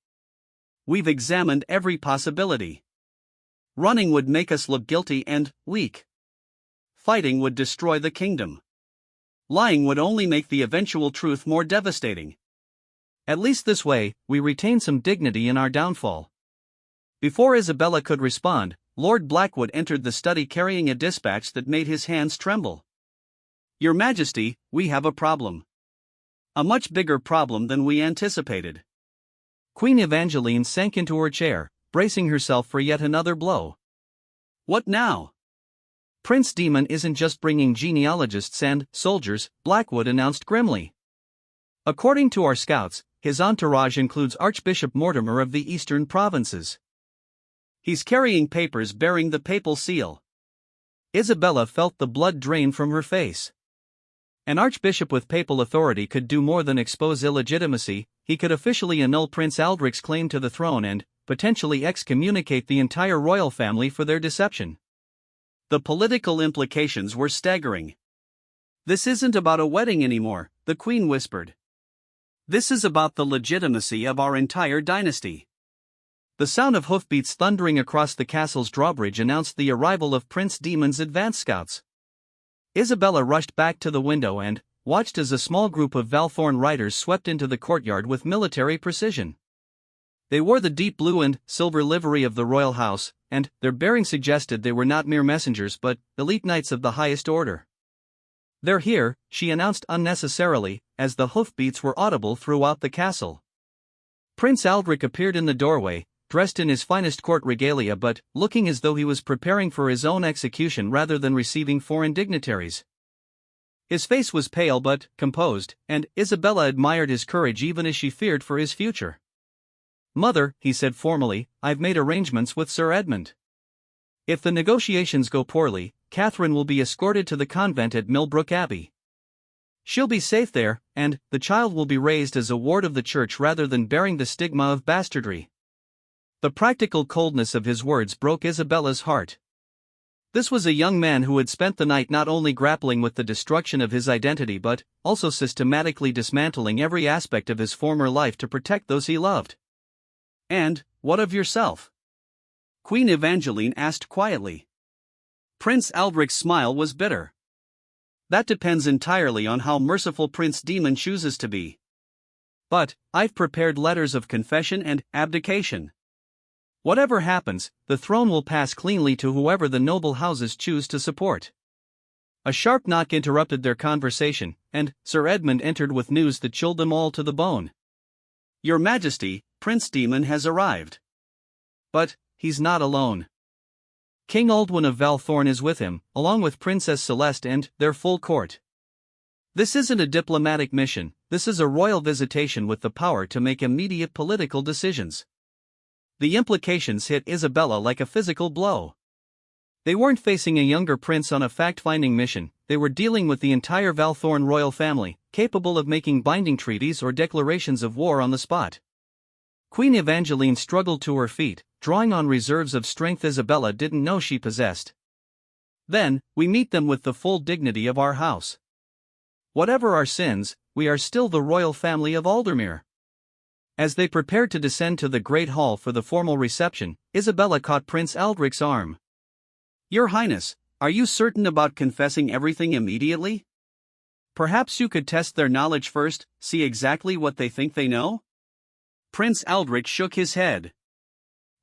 We've examined every possibility. Running would make us look guilty and weak. Fighting would destroy the kingdom. Lying would only make the eventual truth more devastating. At least this way, we retain some dignity in our downfall. Before Isabella could respond, Lord Blackwood entered the study carrying a dispatch that made his hands tremble. Your Majesty, we have a problem. A much bigger problem than we anticipated. Queen Evangeline sank into her chair, bracing herself for yet another blow. What now? Prince Demon isn't just bringing genealogists and soldiers, Blackwood announced grimly. According to our scouts, his entourage includes Archbishop Mortimer of the Eastern Provinces. He's carrying papers bearing the papal seal. Isabella felt the blood drain from her face. An archbishop with papal authority could do more than expose illegitimacy. He could officially annul Prince Aldrich's claim to the throne and potentially excommunicate the entire royal family for their deception. The political implications were staggering. "This isn't about a wedding anymore," the queen whispered. "This is about the legitimacy of our entire dynasty." The sound of hoofbeats thundering across the castle's drawbridge announced the arrival of Prince Daemon's advance scouts. Isabella rushed back to the window and watched as a small group of Valthorn riders swept into the courtyard with military precision. They wore the deep blue and silver livery of the royal house, and their bearing suggested they were not mere messengers but elite knights of the highest order. "They're here," she announced unnecessarily, as the hoofbeats were audible throughout the castle. Prince Aldrich appeared in the doorway, dressed in his finest court regalia but looking as though he was preparing for his own execution rather than receiving foreign dignitaries. His face was pale but composed, and Isabella admired his courage even as she feared for his future. "Mother," he said formally, "I've made arrangements with Sir Edmund. If the negotiations go poorly, Catherine will be escorted to the convent at Millbrook Abbey. She'll be safe there, and the child will be raised as a ward of the church rather than bearing the stigma of bastardry." The practical coldness of his words broke Isabella's heart. This was a young man who had spent the night not only grappling with the destruction of his identity but also systematically dismantling every aspect of his former life to protect those he loved. "And what of yourself?" Queen Evangeline asked quietly. Prince Aldrich's smile was bitter. "That depends entirely on how merciful Prince Daemon chooses to be. But I've prepared letters of confession and abdication. Whatever happens, the throne will pass cleanly to whoever the noble houses choose to support." A sharp knock interrupted their conversation, and Sir Edmund entered with news that chilled them all to the bone. "Your Majesty, Prince Daemon has arrived. But he's not alone. King Aldwin of Valthorn is with him, along with Princess Celeste and their full court. This isn't a diplomatic mission, this is a royal visitation with the power to make immediate political decisions." The implications hit Isabella like a physical blow. They weren't facing a younger prince on a fact-finding mission, they were dealing with the entire Valthorn royal family, capable of making binding treaties or declarations of war on the spot. Queen Evangeline struggled to her feet, drawing on reserves of strength Isabella didn't know she possessed. "Then, we meet them with the full dignity of our house. Whatever our sins, we are still the royal family of Aldermere." As they prepared to descend to the Great Hall for the formal reception, Isabella caught Prince Aldrich's arm. "Your Highness, are you certain about confessing everything immediately? Perhaps you could test their knowledge first, see exactly what they think they know?" Prince Aldrich shook his head.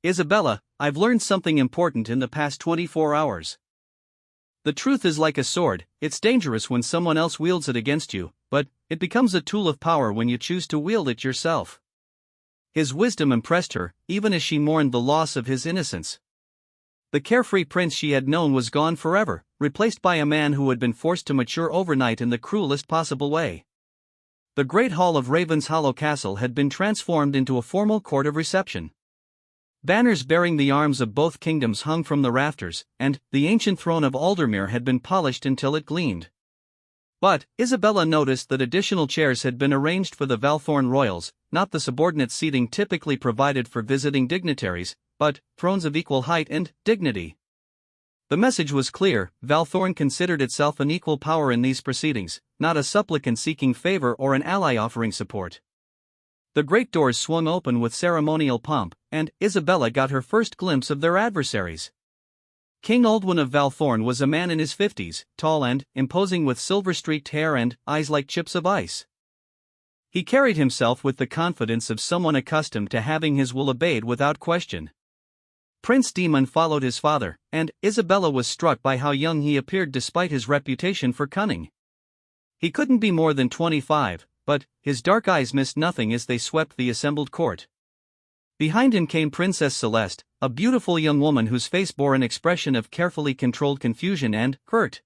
"Isabella, I've learned something important in the past 24 hours. The truth is like a sword, it's dangerous when someone else wields it against you, but it becomes a tool of power when you choose to wield it yourself." His wisdom impressed her, even as she mourned the loss of his innocence. The carefree prince she had known was gone forever, replaced by a man who had been forced to mature overnight in the cruelest possible way. The great hall of Ravenshollow Castle had been transformed into a formal court of reception. Banners bearing the arms of both kingdoms hung from the rafters, and the ancient throne of Aldermere had been polished until it gleamed. But Isabella noticed that additional chairs had been arranged for the Valthorn royals, not the subordinate seating typically provided for visiting dignitaries, but thrones of equal height and dignity. The message was clear: Valthorn considered itself an equal power in these proceedings, not a supplicant seeking favor or an ally offering support. The great doors swung open with ceremonial pomp, and Isabella got her first glimpse of their adversaries. King Aldwin of Valthorn was a man in his 50s, tall and imposing with silver-streaked hair and eyes like chips of ice. He carried himself with the confidence of someone accustomed to having his will obeyed without question. Prince Daemon followed his father, and Isabella was struck by how young he appeared despite his reputation for cunning. He couldn't be more than 25, but his dark eyes missed nothing as they swept the assembled court. Behind him came Princess Celeste, a beautiful young woman whose face bore an expression of carefully controlled confusion and hurt.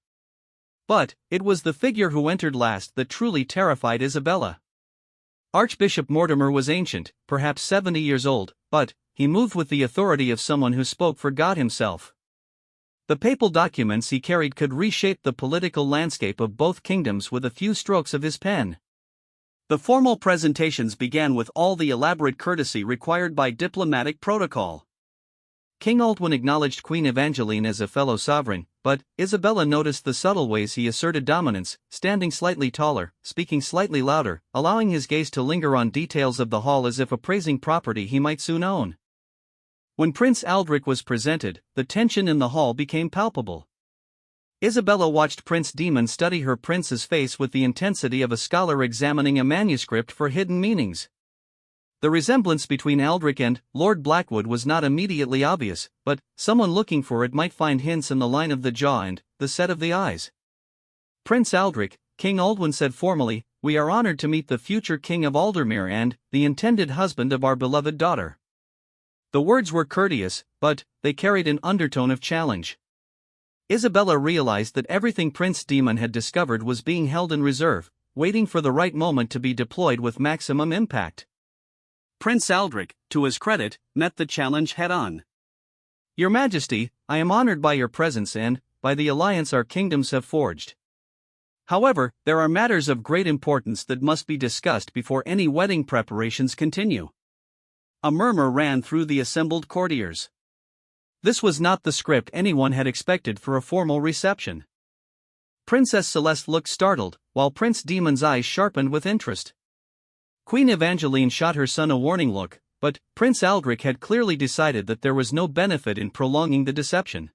But it was the figure who entered last that truly terrified Isabella. Archbishop Mortimer was ancient, perhaps 70 years old, but he moved with the authority of someone who spoke for God himself. The papal documents he carried could reshape the political landscape of both kingdoms with a few strokes of his pen. The formal presentations began with all the elaborate courtesy required by diplomatic protocol. King Aldwin acknowledged Queen Evangeline as a fellow sovereign, but Isabella noticed the subtle ways he asserted dominance, standing slightly taller, speaking slightly louder, allowing his gaze to linger on details of the hall as if appraising property he might soon own. When Prince Aldrich was presented, the tension in the hall became palpable. Isabella watched Prince Demon study her prince's face with the intensity of a scholar examining a manuscript for hidden meanings. The resemblance between Aldrich and Lord Blackwood was not immediately obvious, but someone looking for it might find hints in the line of the jaw and the set of the eyes. "Prince Aldrich," King Aldwin said formally, "we are honored to meet the future King of Aldermere and the intended husband of our beloved daughter." The words were courteous, but they carried an undertone of challenge. Isabella realized that everything Prince Demon had discovered was being held in reserve, waiting for the right moment to be deployed with maximum impact. Prince Aldrich, to his credit, met the challenge head-on. "Your Majesty, I am honored by your presence and by the alliance our kingdoms have forged. However, there are matters of great importance that must be discussed before any wedding preparations continue." A murmur ran through the assembled courtiers. This was not the script anyone had expected for a formal reception. Princess Celeste looked startled, while Prince Demon's eyes sharpened with interest. Queen Evangeline shot her son a warning look, but Prince Aldrich had clearly decided that there was no benefit in prolonging the deception.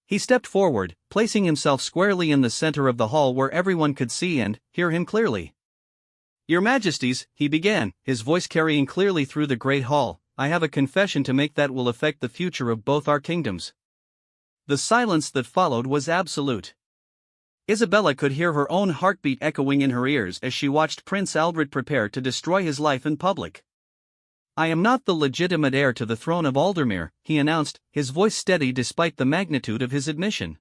He stepped forward, placing himself squarely in the center of the hall where everyone could see and hear him clearly. "Your Majesties," he began, his voice carrying clearly through the great hall, "I have a confession to make that will affect the future of both our kingdoms." The silence that followed was absolute. Isabella could hear her own heartbeat echoing in her ears as she watched Prince Aldrich prepare to destroy his life in public. "I am not the legitimate heir to the throne of Aldermere," he announced, his voice steady despite the magnitude of his admission.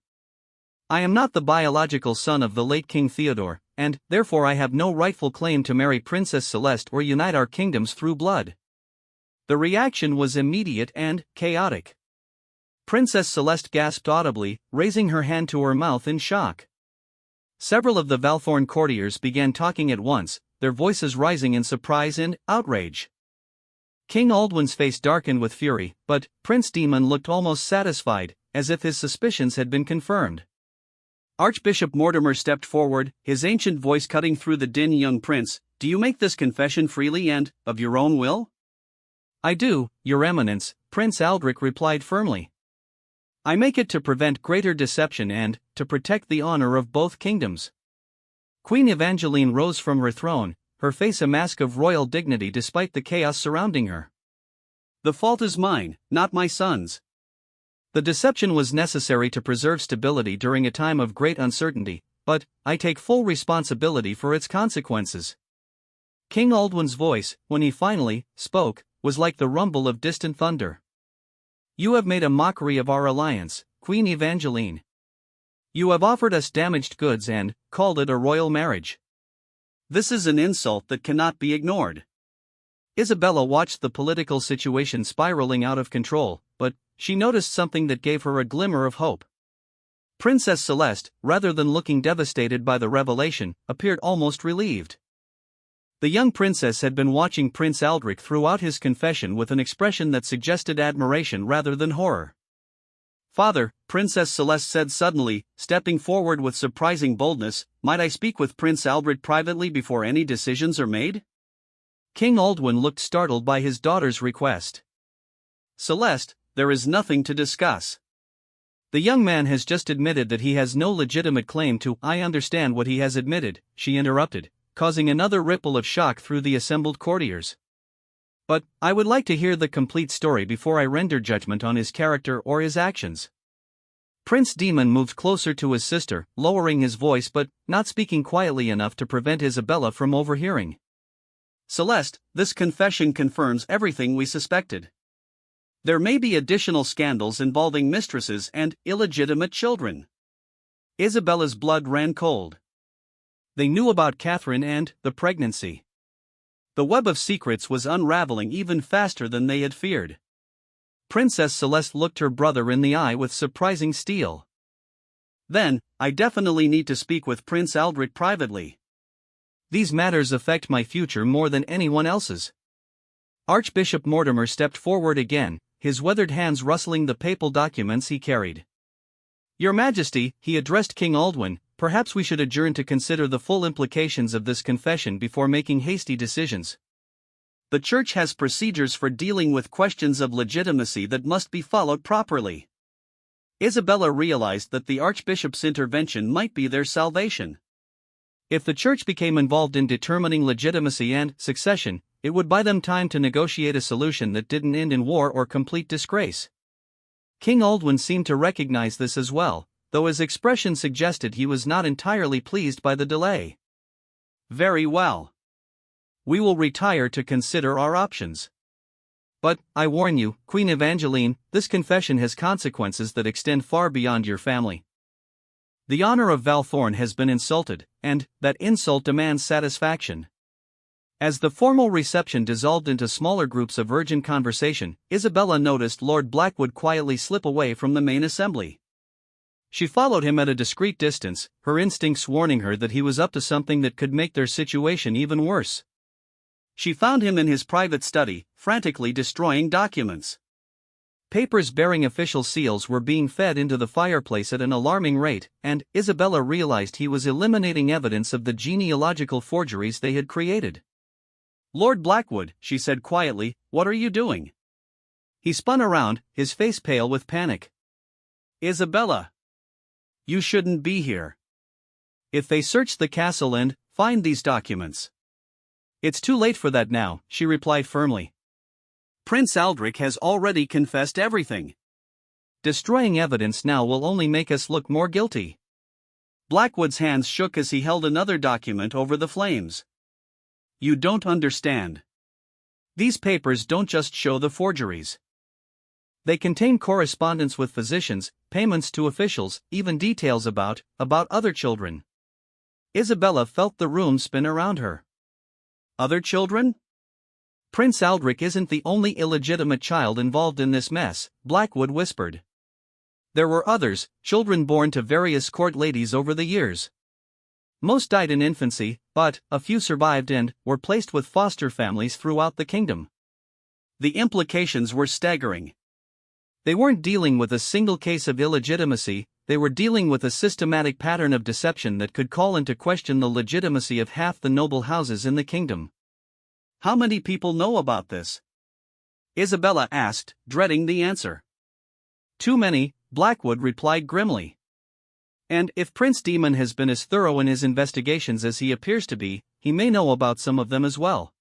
"I am not the biological son of the late King Theodore, and therefore I have no rightful claim to marry Princess Celeste or unite our kingdoms through blood." The reaction was immediate and chaotic. Princess Celeste gasped audibly, raising her hand to her mouth in shock. Several of the Valthorn courtiers began talking at once, their voices rising in surprise and outrage. King Aldwin's face darkened with fury, but Prince Demon looked almost satisfied, as if his suspicions had been confirmed. Archbishop Mortimer stepped forward, his ancient voice cutting through the din. "Young prince, do you make this confession freely and of your own will?" "I do, Your Eminence," Prince Aldrich replied firmly. "I make it to prevent greater deception and to protect the honor of both kingdoms." Queen Evangeline rose from her throne, her face a mask of royal dignity despite the chaos surrounding her. "The fault is mine, not my son's. The deception was necessary to preserve stability during a time of great uncertainty, but I take full responsibility for its consequences." King Aldwin's voice, when he finally spoke, was like the rumble of distant thunder. "You have made a mockery of our alliance, Queen Evangeline. You have offered us damaged goods and called it a royal marriage. This is an insult that cannot be ignored." Isabella watched the political situation spiraling out of control, but she noticed something that gave her a glimmer of hope. Princess Celeste, rather than looking devastated by the revelation, appeared almost relieved. The young princess had been watching Prince Aldrich throughout his confession with an expression that suggested admiration rather than horror. "Father," Princess Celeste said suddenly, stepping forward with surprising boldness, "might I speak with Prince Aldrich privately before any decisions are made?" King Aldwin looked startled by his daughter's request. "Celeste, there is nothing to discuss. The young man has just admitted that he has no legitimate claim to." "I understand what he has admitted," she interrupted, causing another ripple of shock through the assembled courtiers. "But I would like to hear the complete story before I render judgment on his character or his actions." Prince Demon moved closer to his sister, lowering his voice but not speaking quietly enough to prevent Isabella from overhearing. "Celeste, this confession confirms everything we suspected. There may be additional scandals involving mistresses and illegitimate children." Isabella's blood ran cold. They knew about Catherine and the pregnancy. The web of secrets was unraveling even faster than they had feared. Princess Celeste looked her brother in the eye with surprising steel. "Then, I definitely need to speak with Prince Aldrich privately." These matters affect my future more than anyone else's. Archbishop Mortimer stepped forward again, his weathered hands rustling the papal documents he carried. Your Majesty, he addressed King Aldwin, perhaps we should adjourn to consider the full implications of this confession before making hasty decisions. The Church has procedures for dealing with questions of legitimacy that must be followed properly. Isabella realized that the Archbishop's intervention might be their salvation. If the Church became involved in determining legitimacy and succession, it would buy them time to negotiate a solution that didn't end in war or complete disgrace. King Aldwin seemed to recognize this as well, though his expression suggested he was not entirely pleased by the delay. Very well. We will retire to consider our options. But, I warn you, Queen Evangeline, this confession has consequences that extend far beyond your family. The honor of Valthorn has been insulted, and that insult demands satisfaction. As the formal reception dissolved into smaller groups of urgent conversation, Isabella noticed Lord Blackwood quietly slip away from the main assembly. She followed him at a discreet distance, her instincts warning her that he was up to something that could make their situation even worse. She found him in his private study, frantically destroying documents. Papers bearing official seals were being fed into the fireplace at an alarming rate, and Isabella realized he was eliminating evidence of the genealogical forgeries they had created. Lord Blackwood, she said quietly, what are you doing? He spun around, his face pale with panic. Isabella! You shouldn't be here. If they search the castle and find these documents. It's too late for that now, she replied firmly. Prince Aldrich has already confessed everything. Destroying evidence now will only make us look more guilty. Blackwood's hands shook as he held another document over the flames. You don't understand. These papers don't just show the forgeries. They contain correspondence with physicians, payments to officials, even details about other children. Isabella felt the room spin around her. Other children? Prince Aldrich isn't the only illegitimate child involved in this mess, Blackwood whispered. There were others, children born to various court ladies over the years. Most died in infancy, but a few survived and were placed with foster families throughout the kingdom. The implications were staggering. They weren't dealing with a single case of illegitimacy, they were dealing with a systematic pattern of deception that could call into question the legitimacy of half the noble houses in the kingdom. How many people know about this? Isabella asked, dreading the answer. Too many, Blackwood replied grimly. And if Prince Demon has been as thorough in his investigations as he appears to be, he may know about some of them as well.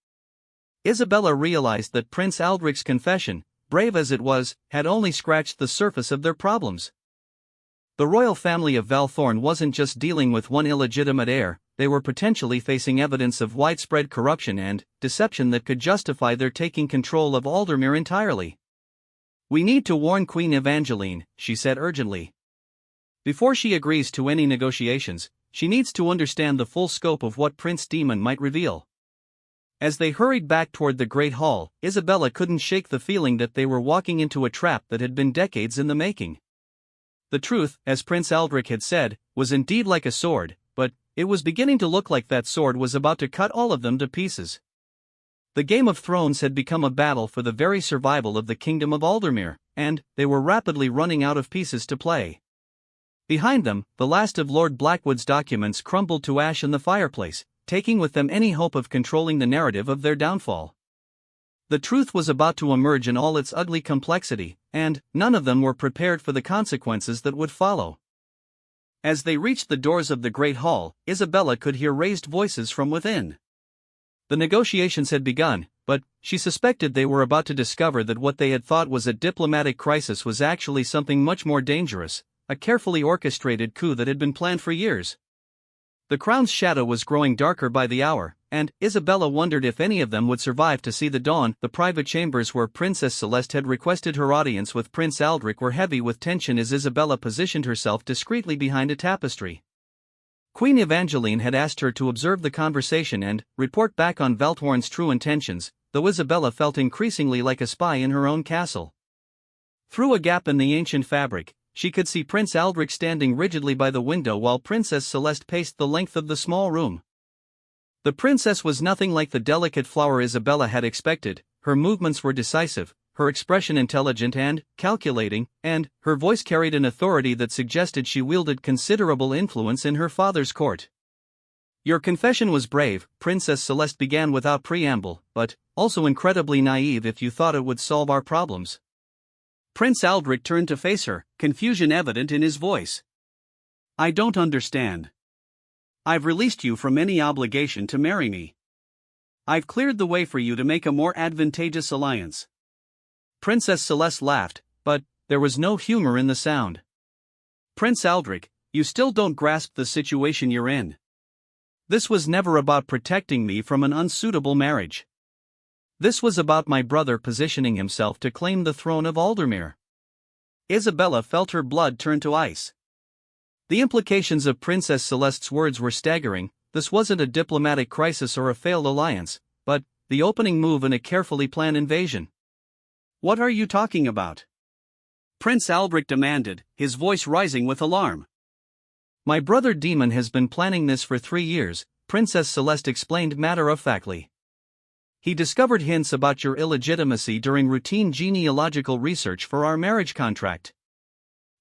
Isabella realized that Prince Aldrich's confession, brave as it was, had only scratched the surface of their problems. The royal family of Valthorn wasn't just dealing with one illegitimate heir, they were potentially facing evidence of widespread corruption and deception that could justify their taking control of Aldermere entirely. We need to warn Queen Evangeline, she said urgently. Before she agrees to any negotiations, she needs to understand the full scope of what Prince Demon might reveal. As they hurried back toward the Great Hall, Isabella couldn't shake the feeling that they were walking into a trap that had been decades in the making. The truth, as Prince Aldrich had said, was indeed like a sword, but it was beginning to look like that sword was about to cut all of them to pieces. The Game of Thrones had become a battle for the very survival of the Kingdom of Aldermere, and they were rapidly running out of pieces to play. Behind them, the last of Lord Blackwood's documents crumbled to ash in the fireplace, taking with them any hope of controlling the narrative of their downfall. The truth was about to emerge in all its ugly complexity, and none of them were prepared for the consequences that would follow. As they reached the doors of the Great Hall, Isabella could hear raised voices from within. The negotiations had begun, but she suspected they were about to discover that what they had thought was a diplomatic crisis was actually something much more dangerous, a carefully orchestrated coup that had been planned for years. The crown's shadow was growing darker by the hour, and Isabella wondered if any of them would survive to see the dawn. The private chambers where Princess Celeste had requested her audience with Prince Aldrich were heavy with tension as Isabella positioned herself discreetly behind a tapestry. Queen Evangeline had asked her to observe the conversation and report back on Valthorn's true intentions, though Isabella felt increasingly like a spy in her own castle. Through a gap in the ancient fabric, she could see Prince Aldrich standing rigidly by the window while Princess Celeste paced the length of the small room. The princess was nothing like the delicate flower Isabella had expected. Her movements were decisive, her expression intelligent and calculating, and her voice carried an authority that suggested she wielded considerable influence in her father's court. Your confession was brave, Princess Celeste began without preamble, but also incredibly naive if you thought it would solve our problems. Prince Aldrich turned to face her, confusion evident in his voice. I don't understand. I've released you from any obligation to marry me. I've cleared the way for you to make a more advantageous alliance. Princess Celeste laughed, but there was no humor in the sound. Prince Aldrich, you still don't grasp the situation you're in. This was never about protecting me from an unsuitable marriage. This was about my brother positioning himself to claim the throne of Aldermere. Isabella felt her blood turn to ice. The implications of Princess Celeste's words were staggering. This wasn't a diplomatic crisis or a failed alliance, but the opening move in a carefully planned invasion. What are you talking about? Prince Aldrich demanded, his voice rising with alarm. My brother Demon has been planning this for 3 years, Princess Celeste explained matter-of-factly. He discovered hints about your illegitimacy during routine genealogical research for our marriage contract.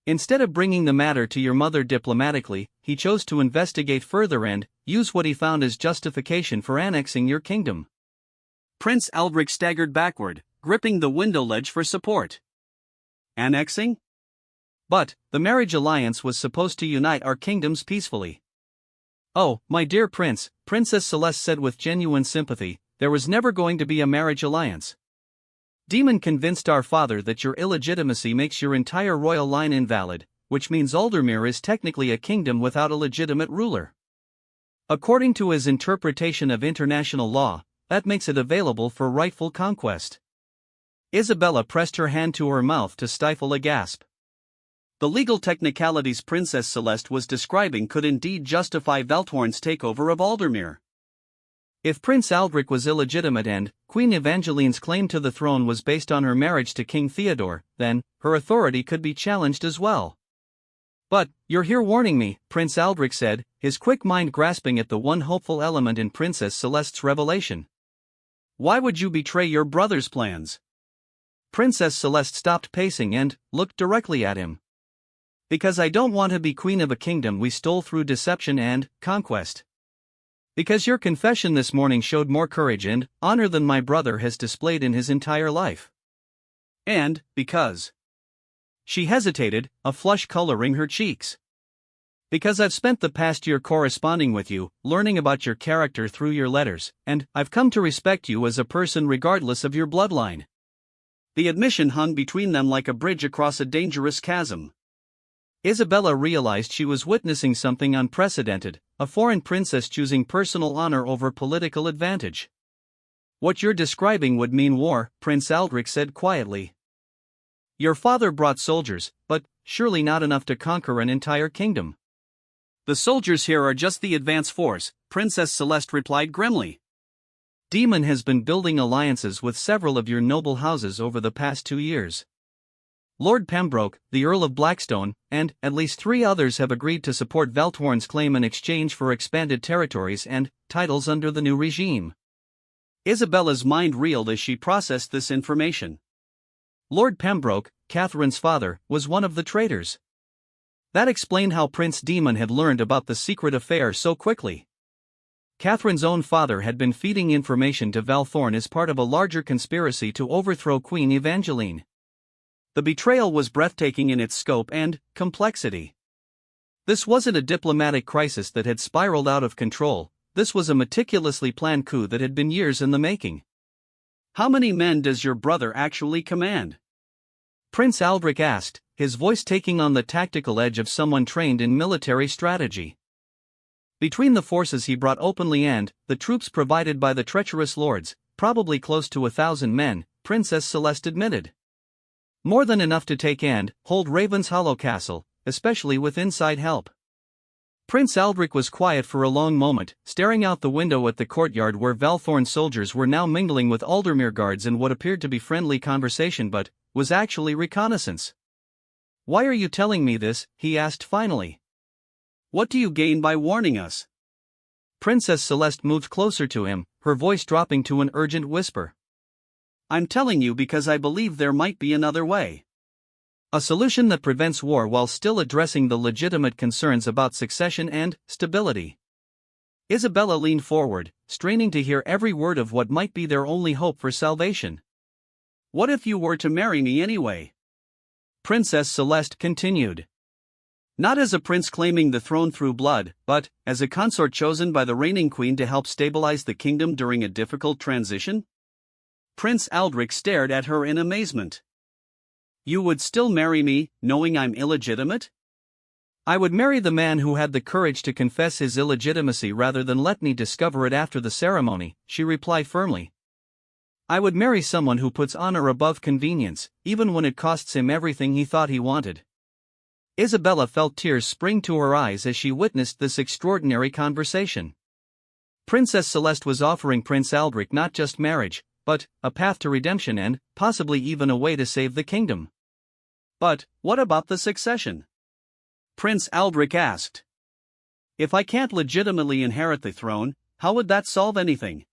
Instead of bringing the matter to your mother diplomatically, he chose to investigate further and use what he found as justification for annexing your kingdom. Prince Aldrich staggered backward, gripping the window ledge for support. Annexing? But the marriage alliance was supposed to unite our kingdoms peacefully. Oh, my dear prince, Princess Celeste said with genuine sympathy, there was never going to be a marriage alliance. Demon convinced our father that your illegitimacy makes your entire royal line invalid, which means Aldermere is technically a kingdom without a legitimate ruler. According to his interpretation of international law, that makes it available for rightful conquest. Isabella pressed her hand to her mouth to stifle a gasp. The legal technicalities Princess Celeste was describing could indeed justify Valtorn's takeover of Aldermere. If Prince Aldrich was illegitimate and Queen Evangeline's claim to the throne was based on her marriage to King Theodore, then her authority could be challenged as well. But you're here warning me, Prince Aldrich said, his quick mind grasping at the one hopeful element in Princess Celeste's revelation. Why would you betray your brother's plans? Princess Celeste stopped pacing and looked directly at him. Because I don't want to be queen of a kingdom we stole through deception and conquest. Because your confession this morning showed more courage and honor than my brother has displayed in his entire life. And because. She hesitated, a flush coloring her cheeks. Because I've spent the past year corresponding with you, learning about your character through your letters, and I've come to respect you as a person regardless of your bloodline. The admission hung between them like a bridge across a dangerous chasm. Isabella realized she was witnessing something unprecedented, a foreign princess choosing personal honor over political advantage. What you're describing would mean war, Prince Aldrich said quietly. Your father brought soldiers, but surely not enough to conquer an entire kingdom. The soldiers here are just the advance force, Princess Celeste replied grimly. Demon has been building alliances with several of your noble houses over the past 2 years. Lord Pembroke, the Earl of Blackstone, and at least 3 others have agreed to support Valtorn's claim in exchange for expanded territories and titles under the new regime. Isabella's mind reeled as she processed this information. Lord Pembroke, Catherine's father, was one of the traitors. That explained how Prince Demon had learned about the secret affair so quickly. Catherine's own father had been feeding information to Valthorn as part of a larger conspiracy to overthrow Queen Evangeline. The betrayal was breathtaking in its scope and complexity. This wasn't a diplomatic crisis that had spiraled out of control, this was a meticulously planned coup that had been years in the making. How many men does your brother actually command? Prince Aldrich asked, his voice taking on the tactical edge of someone trained in military strategy. Between the forces he brought openly and the troops provided by the treacherous lords, probably close to 1,000 men, Princess Celeste admitted. More than enough to take and hold Ravenshollow Castle, especially with inside help. Prince Aldrich was quiet for a long moment, staring out the window at the courtyard where Valthorn soldiers were now mingling with Aldermere guards in what appeared to be friendly conversation but was actually reconnaissance. Why are you telling me this? He asked finally. What do you gain by warning us? Princess Celeste moved closer to him, her voice dropping to an urgent whisper. I'm telling you because I believe there might be another way. A solution that prevents war while still addressing the legitimate concerns about succession and stability. Isabella leaned forward, straining to hear every word of what might be their only hope for salvation. What if you were to marry me anyway? Princess Celeste continued. Not as a prince claiming the throne through blood, but as a consort chosen by the reigning queen to help stabilize the kingdom during a difficult transition? Prince Aldrich stared at her in amazement. You would still marry me, knowing I'm illegitimate? I would marry the man who had the courage to confess his illegitimacy rather than let me discover it after the ceremony, she replied firmly. I would marry someone who puts honor above convenience, even when it costs him everything he thought he wanted. Isabella felt tears spring to her eyes as she witnessed this extraordinary conversation. Princess Celeste was offering Prince Aldrich not just marriage, but a path to redemption and, possibly even a way to save the kingdom. But, what about the succession? Prince Aldrich asked. If I can't legitimately inherit the throne, how would that solve anything?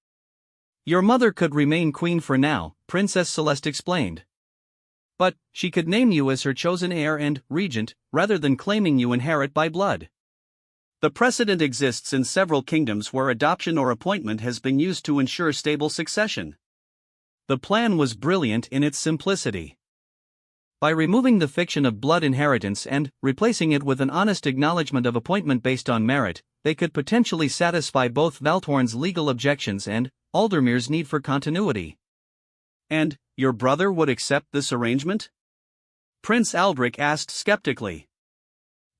Your mother could remain queen for now, Princess Celeste explained. But, she could name you as her chosen heir and regent, rather than claiming you inherit by blood. The precedent exists in several kingdoms where adoption or appointment has been used to ensure stable succession. The plan was brilliant in its simplicity. By removing the fiction of blood inheritance and replacing it with an honest acknowledgement of appointment based on merit, they could potentially satisfy both Valtorn's legal objections and Aldermere's need for continuity. And, your brother would accept this arrangement? Prince Aldrich asked skeptically.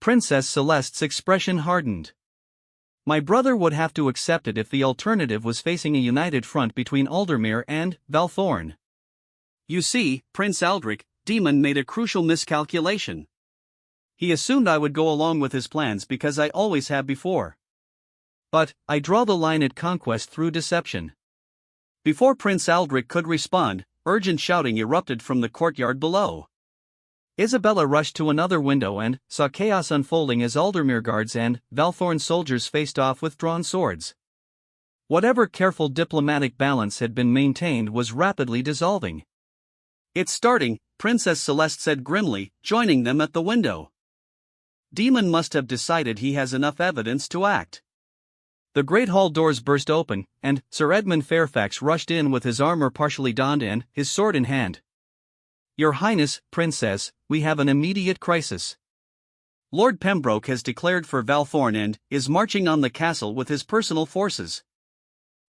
Princess Celeste's expression hardened. My brother would have to accept it if the alternative was facing a united front between Aldermere and Valthorn. You see, Prince Aldrich, Demon made a crucial miscalculation. He assumed I would go along with his plans because I always have before. But, I draw the line at conquest through deception. Before Prince Aldrich could respond, urgent shouting erupted from the courtyard below. Isabella rushed to another window and saw chaos unfolding as Aldermere guards and Valthorn soldiers faced off with drawn swords. Whatever careful diplomatic balance had been maintained was rapidly dissolving. It's starting, Princess Celeste said grimly, joining them at the window. Demon must have decided he has enough evidence to act. The great hall doors burst open, and Sir Edmund Fairfax rushed in with his armor partially donned and his sword in hand. Your Highness, Princess, we have an immediate crisis. Lord Pembroke has declared for Valthorn and is marching on the castle with his personal forces.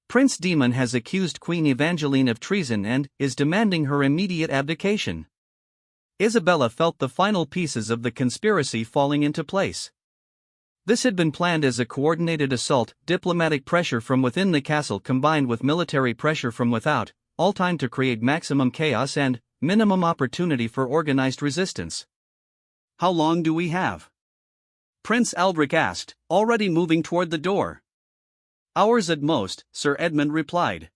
Prince Demon has accused Queen Evangeline of treason and is demanding her immediate abdication. Isabella felt the final pieces of the conspiracy falling into place. This had been planned as a coordinated assault, diplomatic pressure from within the castle combined with military pressure from without, all timed to create maximum chaos and minimum opportunity for organized resistance. How long do we have? Prince Aldrich asked, already moving toward the door. Hours at most, Sir Edmund replied.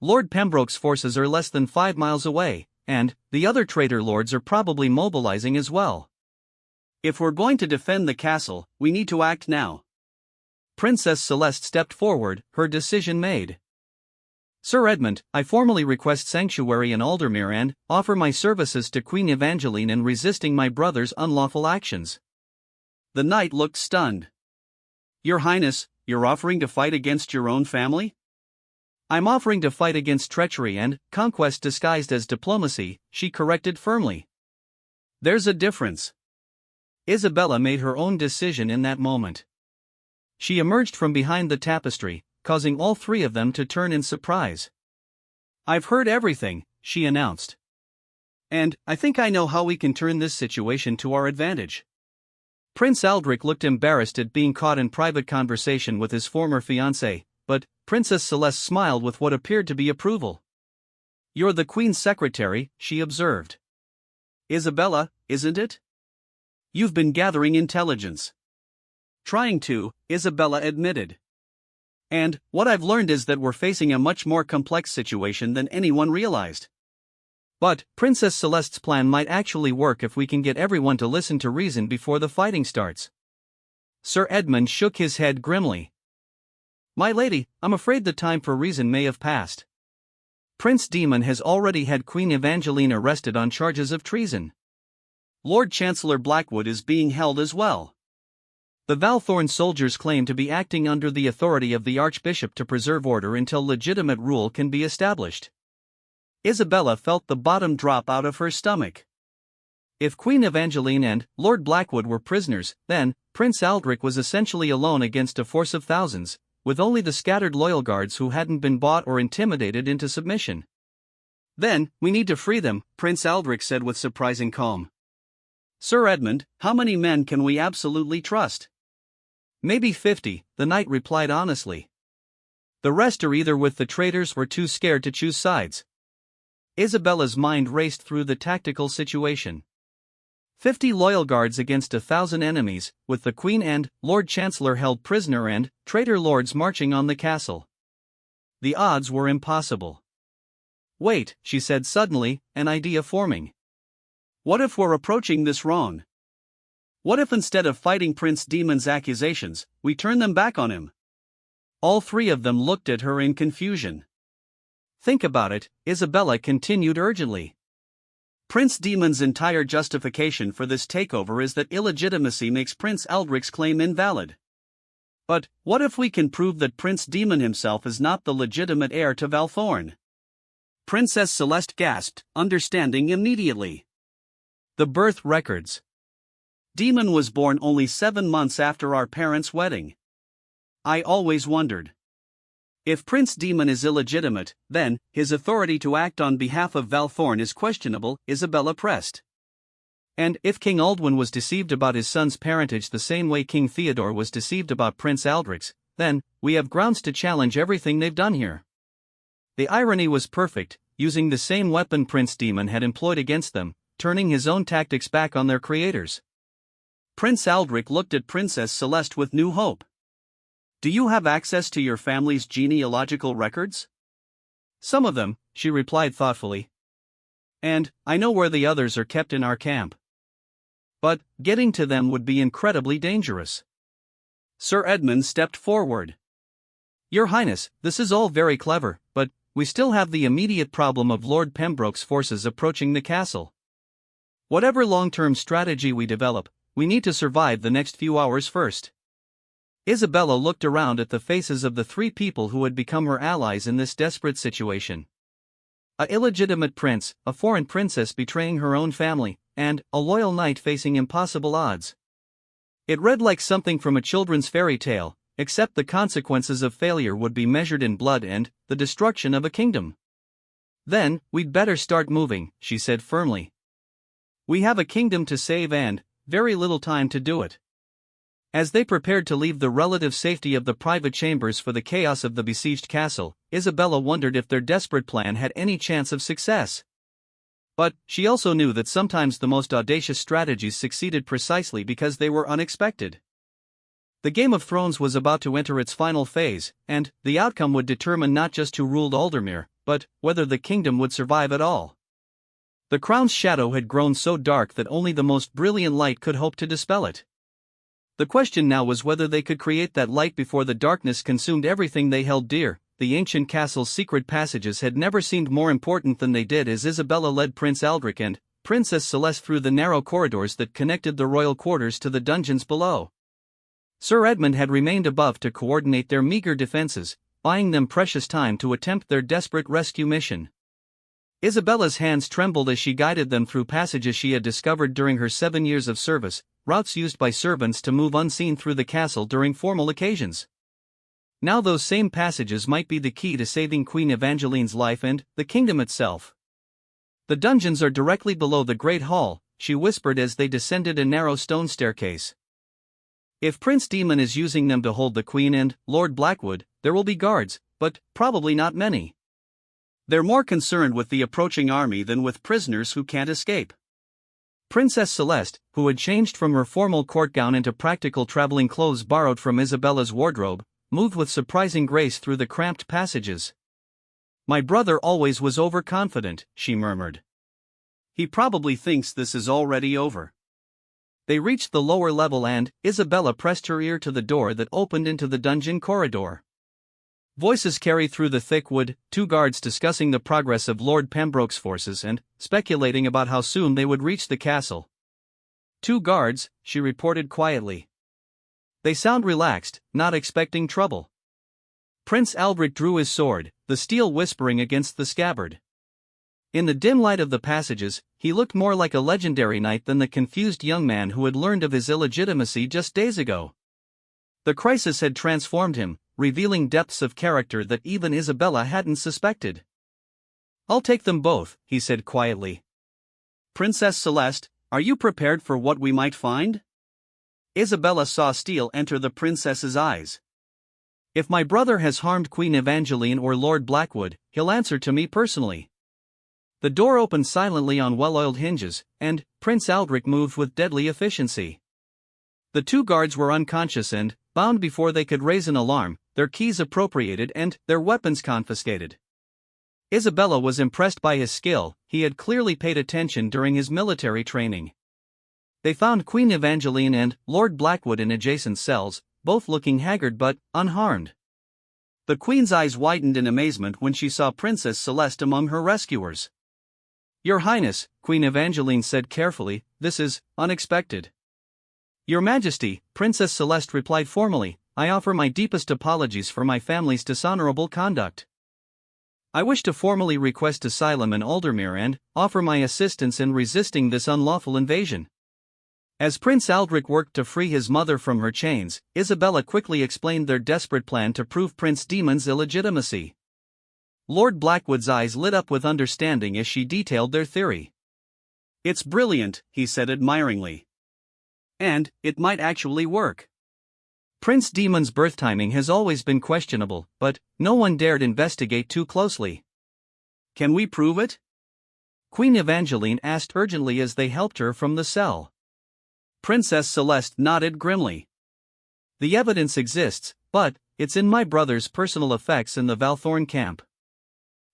Lord Pembroke's forces are less than 5 miles away, and the other traitor lords are probably mobilizing as well. If we're going to defend the castle, we need to act now. Princess Celeste stepped forward, her decision made. Sir Edmund, I formally request sanctuary in Aldermere and offer my services to Queen Evangeline in resisting my brother's unlawful actions. The knight looked stunned. Your Highness, you're offering to fight against your own family? I'm offering to fight against treachery and conquest disguised as diplomacy, she corrected firmly. There's a difference. Isabella made her own decision in that moment. She emerged from behind the tapestry, causing all three of them to turn in surprise. I've heard everything, she announced. And I think I know how we can turn this situation to our advantage. Prince Aldrich looked embarrassed at being caught in private conversation with his former fiancée, but Princess Celeste smiled with what appeared to be approval. You're the Queen's secretary, she observed. Isabella, isn't it? You've been gathering intelligence. Trying to, Isabella admitted. And what I've learned is that we're facing a much more complex situation than anyone realized. But Princess Celeste's plan might actually work if we can get everyone to listen to reason before the fighting starts. Sir Edmund shook his head grimly. My lady, I'm afraid the time for reason may have passed. Prince Demon has already had Queen Evangeline arrested on charges of treason. Lord Chancellor Blackwood is being held as well. The Valthorn soldiers claim to be acting under the authority of the Archbishop to preserve order until legitimate rule can be established. Isabella felt the bottom drop out of her stomach. If Queen Evangeline and Lord Blackwood were prisoners, then Prince Aldrich was essentially alone against a force of thousands, with only the scattered loyal guards who hadn't been bought or intimidated into submission. Then, we need to free them, Prince Aldrich said with surprising calm. Sir Edmund, how many men can we absolutely trust? Maybe 50, the knight replied honestly. The rest are either with the traitors or too scared to choose sides. Isabella's mind raced through the tactical situation. 50 loyal guards against 1,000 enemies, with the Queen and Lord Chancellor held prisoner and traitor lords marching on the castle. The odds were impossible. Wait, she said suddenly, an idea forming. What if we're approaching this wrong? What if instead of fighting Prince Demon's accusations, we turn them back on him? All three of them looked at her in confusion. Think about it, Isabella continued urgently. Prince Demon's entire justification for this takeover is that illegitimacy makes Prince Aldrich's claim invalid. But, what if we can prove that Prince Demon himself is not the legitimate heir to Valthorn? Princess Celeste gasped, understanding immediately. The birth records. Demon was born only 7 months after our parents' wedding. I always wondered. If Prince Demon is illegitimate, then his authority to act on behalf of Valthorn is questionable, Isabella pressed. And if King Aldwin was deceived about his son's parentage the same way King Theodore was deceived about Prince Aldrich's, then we have grounds to challenge everything they've done here. The irony was perfect, using the same weapon Prince Demon had employed against them, turning his own tactics back on their creators. Prince Aldrich looked at Princess Celeste with new hope. Do you have access to your family's genealogical records? Some of them, she replied thoughtfully. And I know where the others are kept in our camp. But getting to them would be incredibly dangerous. Sir Edmund stepped forward. Your Highness, this is all very clever, but we still have the immediate problem of Lord Pembroke's forces approaching the castle. Whatever long-term strategy we develop, we need to survive the next few hours first. Isabella looked around at the faces of the three people who had become her allies in this desperate situation. An illegitimate prince, a foreign princess betraying her own family, and a loyal knight facing impossible odds. It read like something from a children's fairy tale, except the consequences of failure would be measured in blood and the destruction of a kingdom. Then, we'd better start moving, she said firmly. We have a kingdom to save and very little time to do it. As they prepared to leave the relative safety of the private chambers for the chaos of the besieged castle, Isabella wondered if their desperate plan had any chance of success. But she also knew that sometimes the most audacious strategies succeeded precisely because they were unexpected. The Game of Thrones was about to enter its final phase, and the outcome would determine not just who ruled Aldermere, but whether the kingdom would survive at all. The crown's shadow had grown so dark that only the most brilliant light could hope to dispel it. The question now was whether they could create that light before the darkness consumed everything they held dear. The ancient castle's secret passages had never seemed more important than they did as Isabella led Prince Aldrich and Princess Celeste through the narrow corridors that connected the royal quarters to the dungeons below. Sir Edmund had remained above to coordinate their meager defenses, buying them precious time to attempt their desperate rescue mission. Isabella's hands trembled as she guided them through passages she had discovered during her 7 years of service, routes used by servants to move unseen through the castle during formal occasions. Now those same passages might be the key to saving Queen Evangeline's life and the kingdom itself. The dungeons are directly below the Great Hall, she whispered as they descended a narrow stone staircase. If Prince Demon is using them to hold the Queen and Lord Blackwood, there will be guards, but probably not many. They're more concerned with the approaching army than with prisoners who can't escape. Princess Celeste, who had changed from her formal court gown into practical traveling clothes borrowed from Isabella's wardrobe, moved with surprising grace through the cramped passages. My brother always was overconfident, she murmured. He probably thinks this is already over. They reached the lower level and Isabella pressed her ear to the door that opened into the dungeon corridor. Voices carry through the thick wood, two guards discussing the progress of Lord Pembroke's forces and speculating about how soon they would reach the castle. "Two guards," she reported quietly. "They sound relaxed, not expecting trouble." Prince Aldrich drew his sword, the steel whispering against the scabbard. In the dim light of the passages, he looked more like a legendary knight than the confused young man who had learned of his illegitimacy just days ago. The crisis had transformed him, revealing depths of character that even Isabella hadn't suspected. "I'll take them both," he said quietly. "Princess Celeste, are you prepared for what we might find?" Isabella saw steel enter the princess's eyes. "If my brother has harmed Queen Evangeline or Lord Blackwood, he'll answer to me personally." The door opened silently on well-oiled hinges, and Prince Aldrich moved with deadly efficiency. The two guards were unconscious and bound before they could raise an alarm, their keys appropriated and their weapons confiscated. Isabella was impressed by his skill. He had clearly paid attention during his military training. They found Queen Evangeline and Lord Blackwood in adjacent cells, both looking haggard but unharmed. The Queen's eyes widened in amazement when she saw Princess Celeste among her rescuers. "Your Highness," Queen Evangeline said carefully, "this is unexpected." "Your Majesty," Princess Celeste replied formally, "I offer my deepest apologies for my family's dishonorable conduct. I wish to formally request asylum in Aldermere and offer my assistance in resisting this unlawful invasion." As Prince Aldrich worked to free his mother from her chains, Isabella quickly explained their desperate plan to prove Prince Demon's illegitimacy. Lord Blackwood's eyes lit up with understanding as she detailed their theory. "It's brilliant," he said admiringly. "And it might actually work. Prince Demon's birth timing has always been questionable, but no one dared investigate too closely." "Can we prove it?" Queen Evangeline asked urgently as they helped her from the cell. Princess Celeste nodded grimly. "The evidence exists, but it's in my brother's personal effects in the Valthorn camp.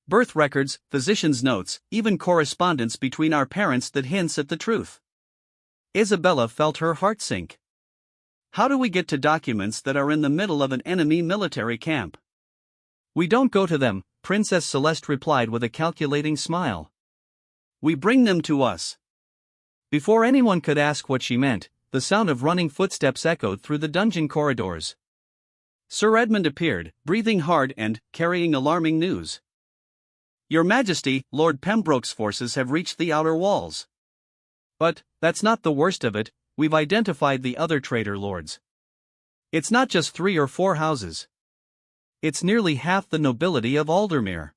Birth records, physician's notes, even correspondence between our parents that hints at the truth." Isabella felt her heart sink. "How do we get to documents that are in the middle of an enemy military camp?" "We don't go to them," Princess Celeste replied with a calculating smile. "We bring them to us." Before anyone could ask what she meant, the sound of running footsteps echoed through the dungeon corridors. Sir Edmund appeared, breathing hard and carrying alarming news. "Your Majesty, Lord Pembroke's forces have reached the outer walls." "But that's not the worst of it, we've identified the other traitor lords. It's not just 3 or 4 houses. It's nearly half the nobility of Aldermere.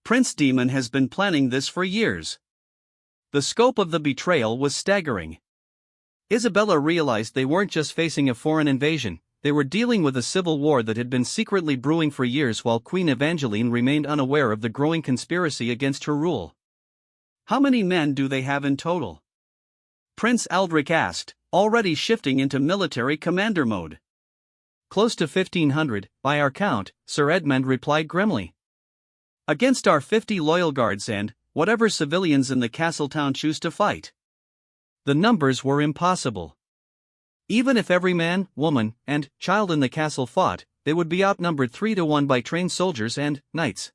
Prince Demon has been planning this for years." The scope of the betrayal was staggering. Isabella realized they weren't just facing a foreign invasion, they were dealing with a civil war that had been secretly brewing for years while Queen Evangeline remained unaware of the growing conspiracy against her rule. "How many men do they have in total?" Prince Aldrich asked, already shifting into military commander mode. "Close to 1,500, by our count," Sir Edmund replied grimly. "Against our 50 loyal guards and whatever civilians in the castle town choose to fight." The numbers were impossible. Even if every man, woman, and child in the castle fought, they would be outnumbered 3 to 1 by trained soldiers and knights.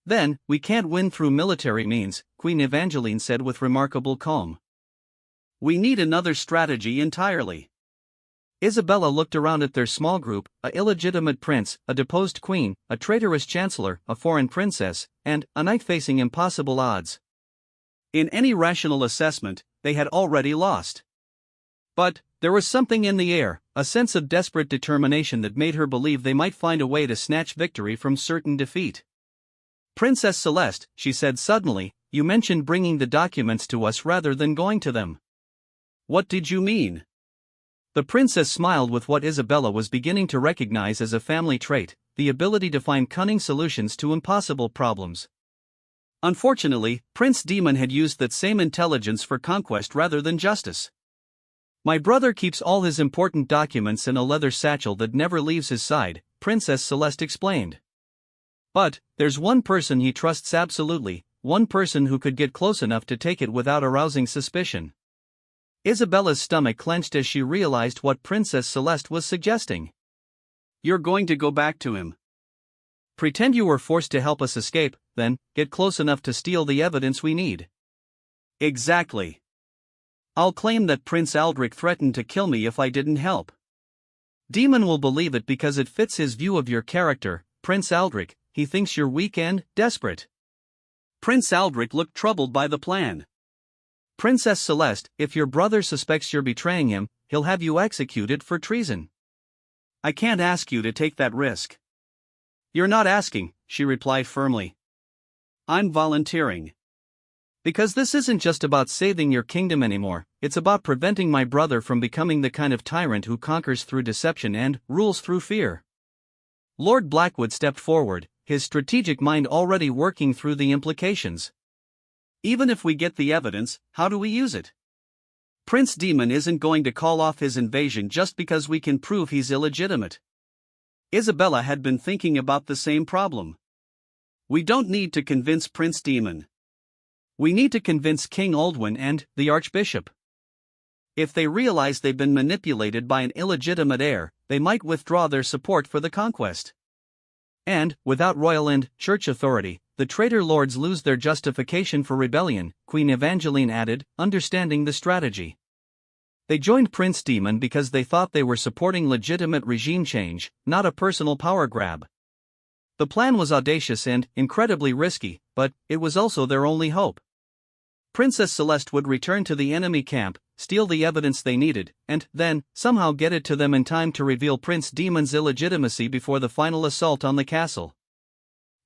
"Then, we can't win through military means," Queen Evangeline said with remarkable calm. "We need another strategy entirely." Isabella looked around at their small group, a illegitimate prince, a deposed queen, a traitorous chancellor, a foreign princess, and a knight facing impossible odds. In any rational assessment, they had already lost. But there was something in the air, a sense of desperate determination that made her believe they might find a way to snatch victory from certain defeat. "Princess Celeste," she said suddenly, "you mentioned bringing the documents to us rather than going to them. What did you mean?" The princess smiled with what Isabella was beginning to recognize as a family trait, the ability to find cunning solutions to impossible problems. Unfortunately, Prince Demon had used that same intelligence for conquest rather than justice. "My brother keeps all his important documents in a leather satchel that never leaves his side," Princess Celeste explained. "But there's one person he trusts absolutely, one person who could get close enough to take it without arousing suspicion." Isabella's stomach clenched as she realized what Princess Celeste was suggesting. "You're going to go back to him." Pretend you were forced to help us escape, then get close enough to steal the evidence we need. Exactly. I'll claim that Prince Aldrich threatened to kill me if I didn't help. Demon will believe it because it fits his view of your character, Prince Aldrich. He thinks you're weak and desperate. Prince Aldrich looked troubled by the plan. Princess Celeste, if your brother suspects you're betraying him, he'll have you executed for treason. I can't ask you to take that risk. You're not asking, she replied firmly. I'm volunteering. Because this isn't just about saving your kingdom anymore, it's about preventing my brother from becoming the kind of tyrant who conquers through deception and rules through fear. Lord Blackwood stepped forward, his strategic mind already working through the implications. Even if we get the evidence, how do we use it? Prince Demon isn't going to call off his invasion just because we can prove he's illegitimate. Isabella had been thinking about the same problem. We don't need to convince Prince Demon. We need to convince King Aldwin and the Archbishop. If they realize they've been manipulated by an illegitimate heir, they might withdraw their support for the conquest. And, without royal and church authority, the traitor lords lose their justification for rebellion, Queen Evangeline added, understanding the strategy. They joined Prince Demon because they thought they were supporting legitimate regime change, not a personal power grab. The plan was audacious and incredibly risky, but it was also their only hope. Princess Celeste would return to the enemy camp, steal the evidence they needed, and then somehow get it to them in time to reveal Prince Demon's illegitimacy before the final assault on the castle.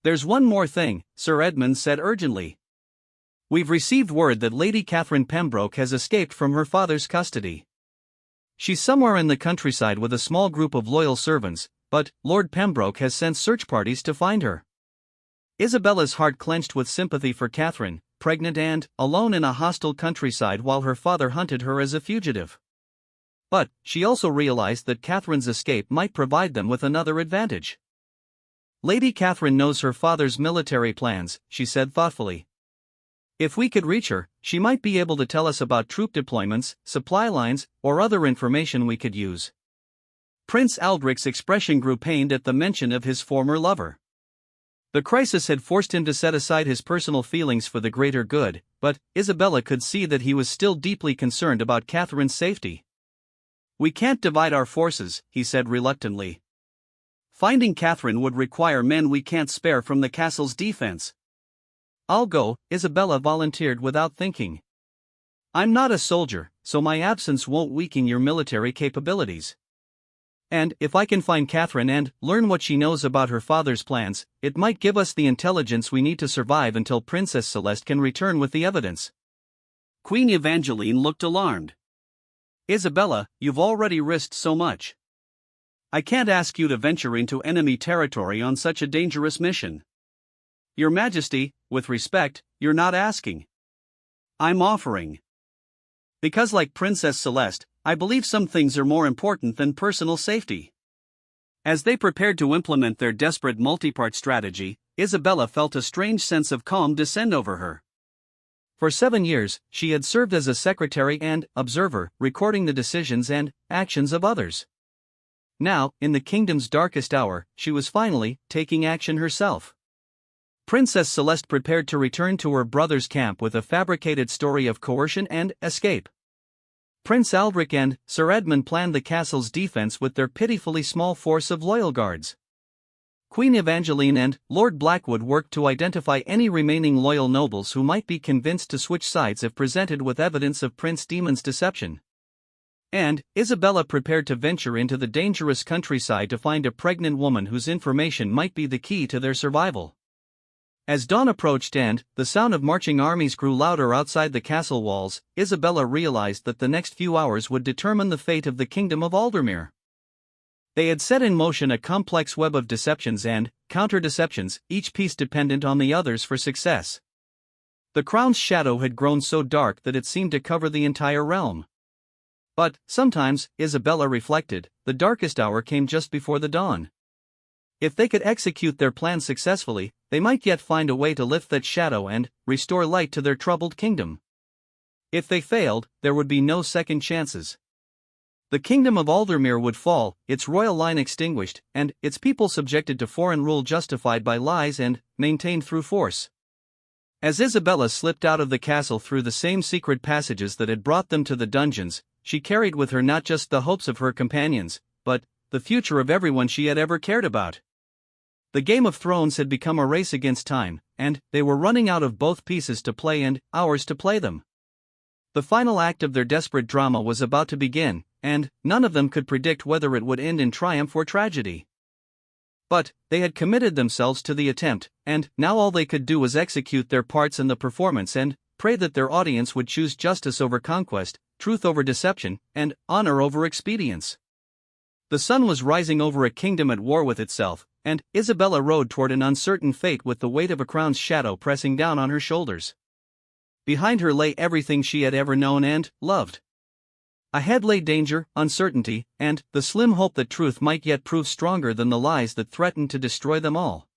There's one more thing, Sir Edmund said urgently. We've received word that Lady Catherine Pembroke has escaped from her father's custody. She's somewhere in the countryside with a small group of loyal servants, but Lord Pembroke has sent search parties to find her. Isabella's heart clenched with sympathy for Catherine, pregnant and alone in a hostile countryside while her father hunted her as a fugitive. But she also realized that Catherine's escape might provide them with another advantage. Lady Catherine knows her father's military plans, she said thoughtfully. If we could reach her, she might be able to tell us about troop deployments, supply lines, or other information we could use. Prince Aldrich's expression grew pained at the mention of his former lover. The crisis had forced him to set aside his personal feelings for the greater good, but Isabella could see that he was still deeply concerned about Catherine's safety. We can't divide our forces, he said reluctantly. Finding Catherine would require men we can't spare from the castle's defense. I'll go, Isabella volunteered without thinking. I'm not a soldier, so my absence won't weaken your military capabilities. And if I can find Catherine and learn what she knows about her father's plans, it might give us the intelligence we need to survive until Princess Celeste can return with the evidence. Queen Evangeline looked alarmed. Isabella, you've already risked so much. I can't ask you to venture into enemy territory on such a dangerous mission. Your Majesty, with respect, you're not asking. I'm offering. Because like Princess Celeste, I believe some things are more important than personal safety. As they prepared to implement their desperate multi-part strategy, Isabella felt a strange sense of calm descend over her. For 7 years, she had served as a secretary and observer, recording the decisions and actions of others. Now, in the kingdom's darkest hour, she was finally taking action herself. Princess Celeste prepared to return to her brother's camp with a fabricated story of coercion and escape. Prince Aldrich and Sir Edmund planned the castle's defense with their pitifully small force of loyal guards. Queen Evangeline and Lord Blackwood worked to identify any remaining loyal nobles who might be convinced to switch sides if presented with evidence of Prince Demon's deception. And Isabella prepared to venture into the dangerous countryside to find a pregnant woman whose information might be the key to their survival. As dawn approached and the sound of marching armies grew louder outside the castle walls, Isabella realized that the next few hours would determine the fate of the kingdom of Aldermere. They had set in motion a complex web of deceptions and counter-deceptions, each piece dependent on the others for success. The crown's shadow had grown so dark that it seemed to cover the entire realm. But, sometimes, Isabella reflected, the darkest hour came just before the dawn. If they could execute their plan successfully, they might yet find a way to lift that shadow and restore light to their troubled kingdom. If they failed, there would be no second chances. The kingdom of Aldermere would fall, its royal line extinguished, and its people subjected to foreign rule justified by lies and maintained through force. As Isabella slipped out of the castle through the same secret passages that had brought them to the dungeons, she carried with her not just the hopes of her companions, but the future of everyone she had ever cared about. The Game of Thrones had become a race against time, and they were running out of both pieces to play and hours to play them. The final act of their desperate drama was about to begin, and none of them could predict whether it would end in triumph or tragedy. But they had committed themselves to the attempt, and now all they could do was execute their parts in the performance and pray that their audience would choose justice over conquest, truth over deception, and honor over expedience. The sun was rising over a kingdom at war with itself, and Isabella rode toward an uncertain fate with the weight of a crown's shadow pressing down on her shoulders. Behind her lay everything she had ever known and loved. Ahead lay danger, uncertainty, and the slim hope that truth might yet prove stronger than the lies that threatened to destroy them all.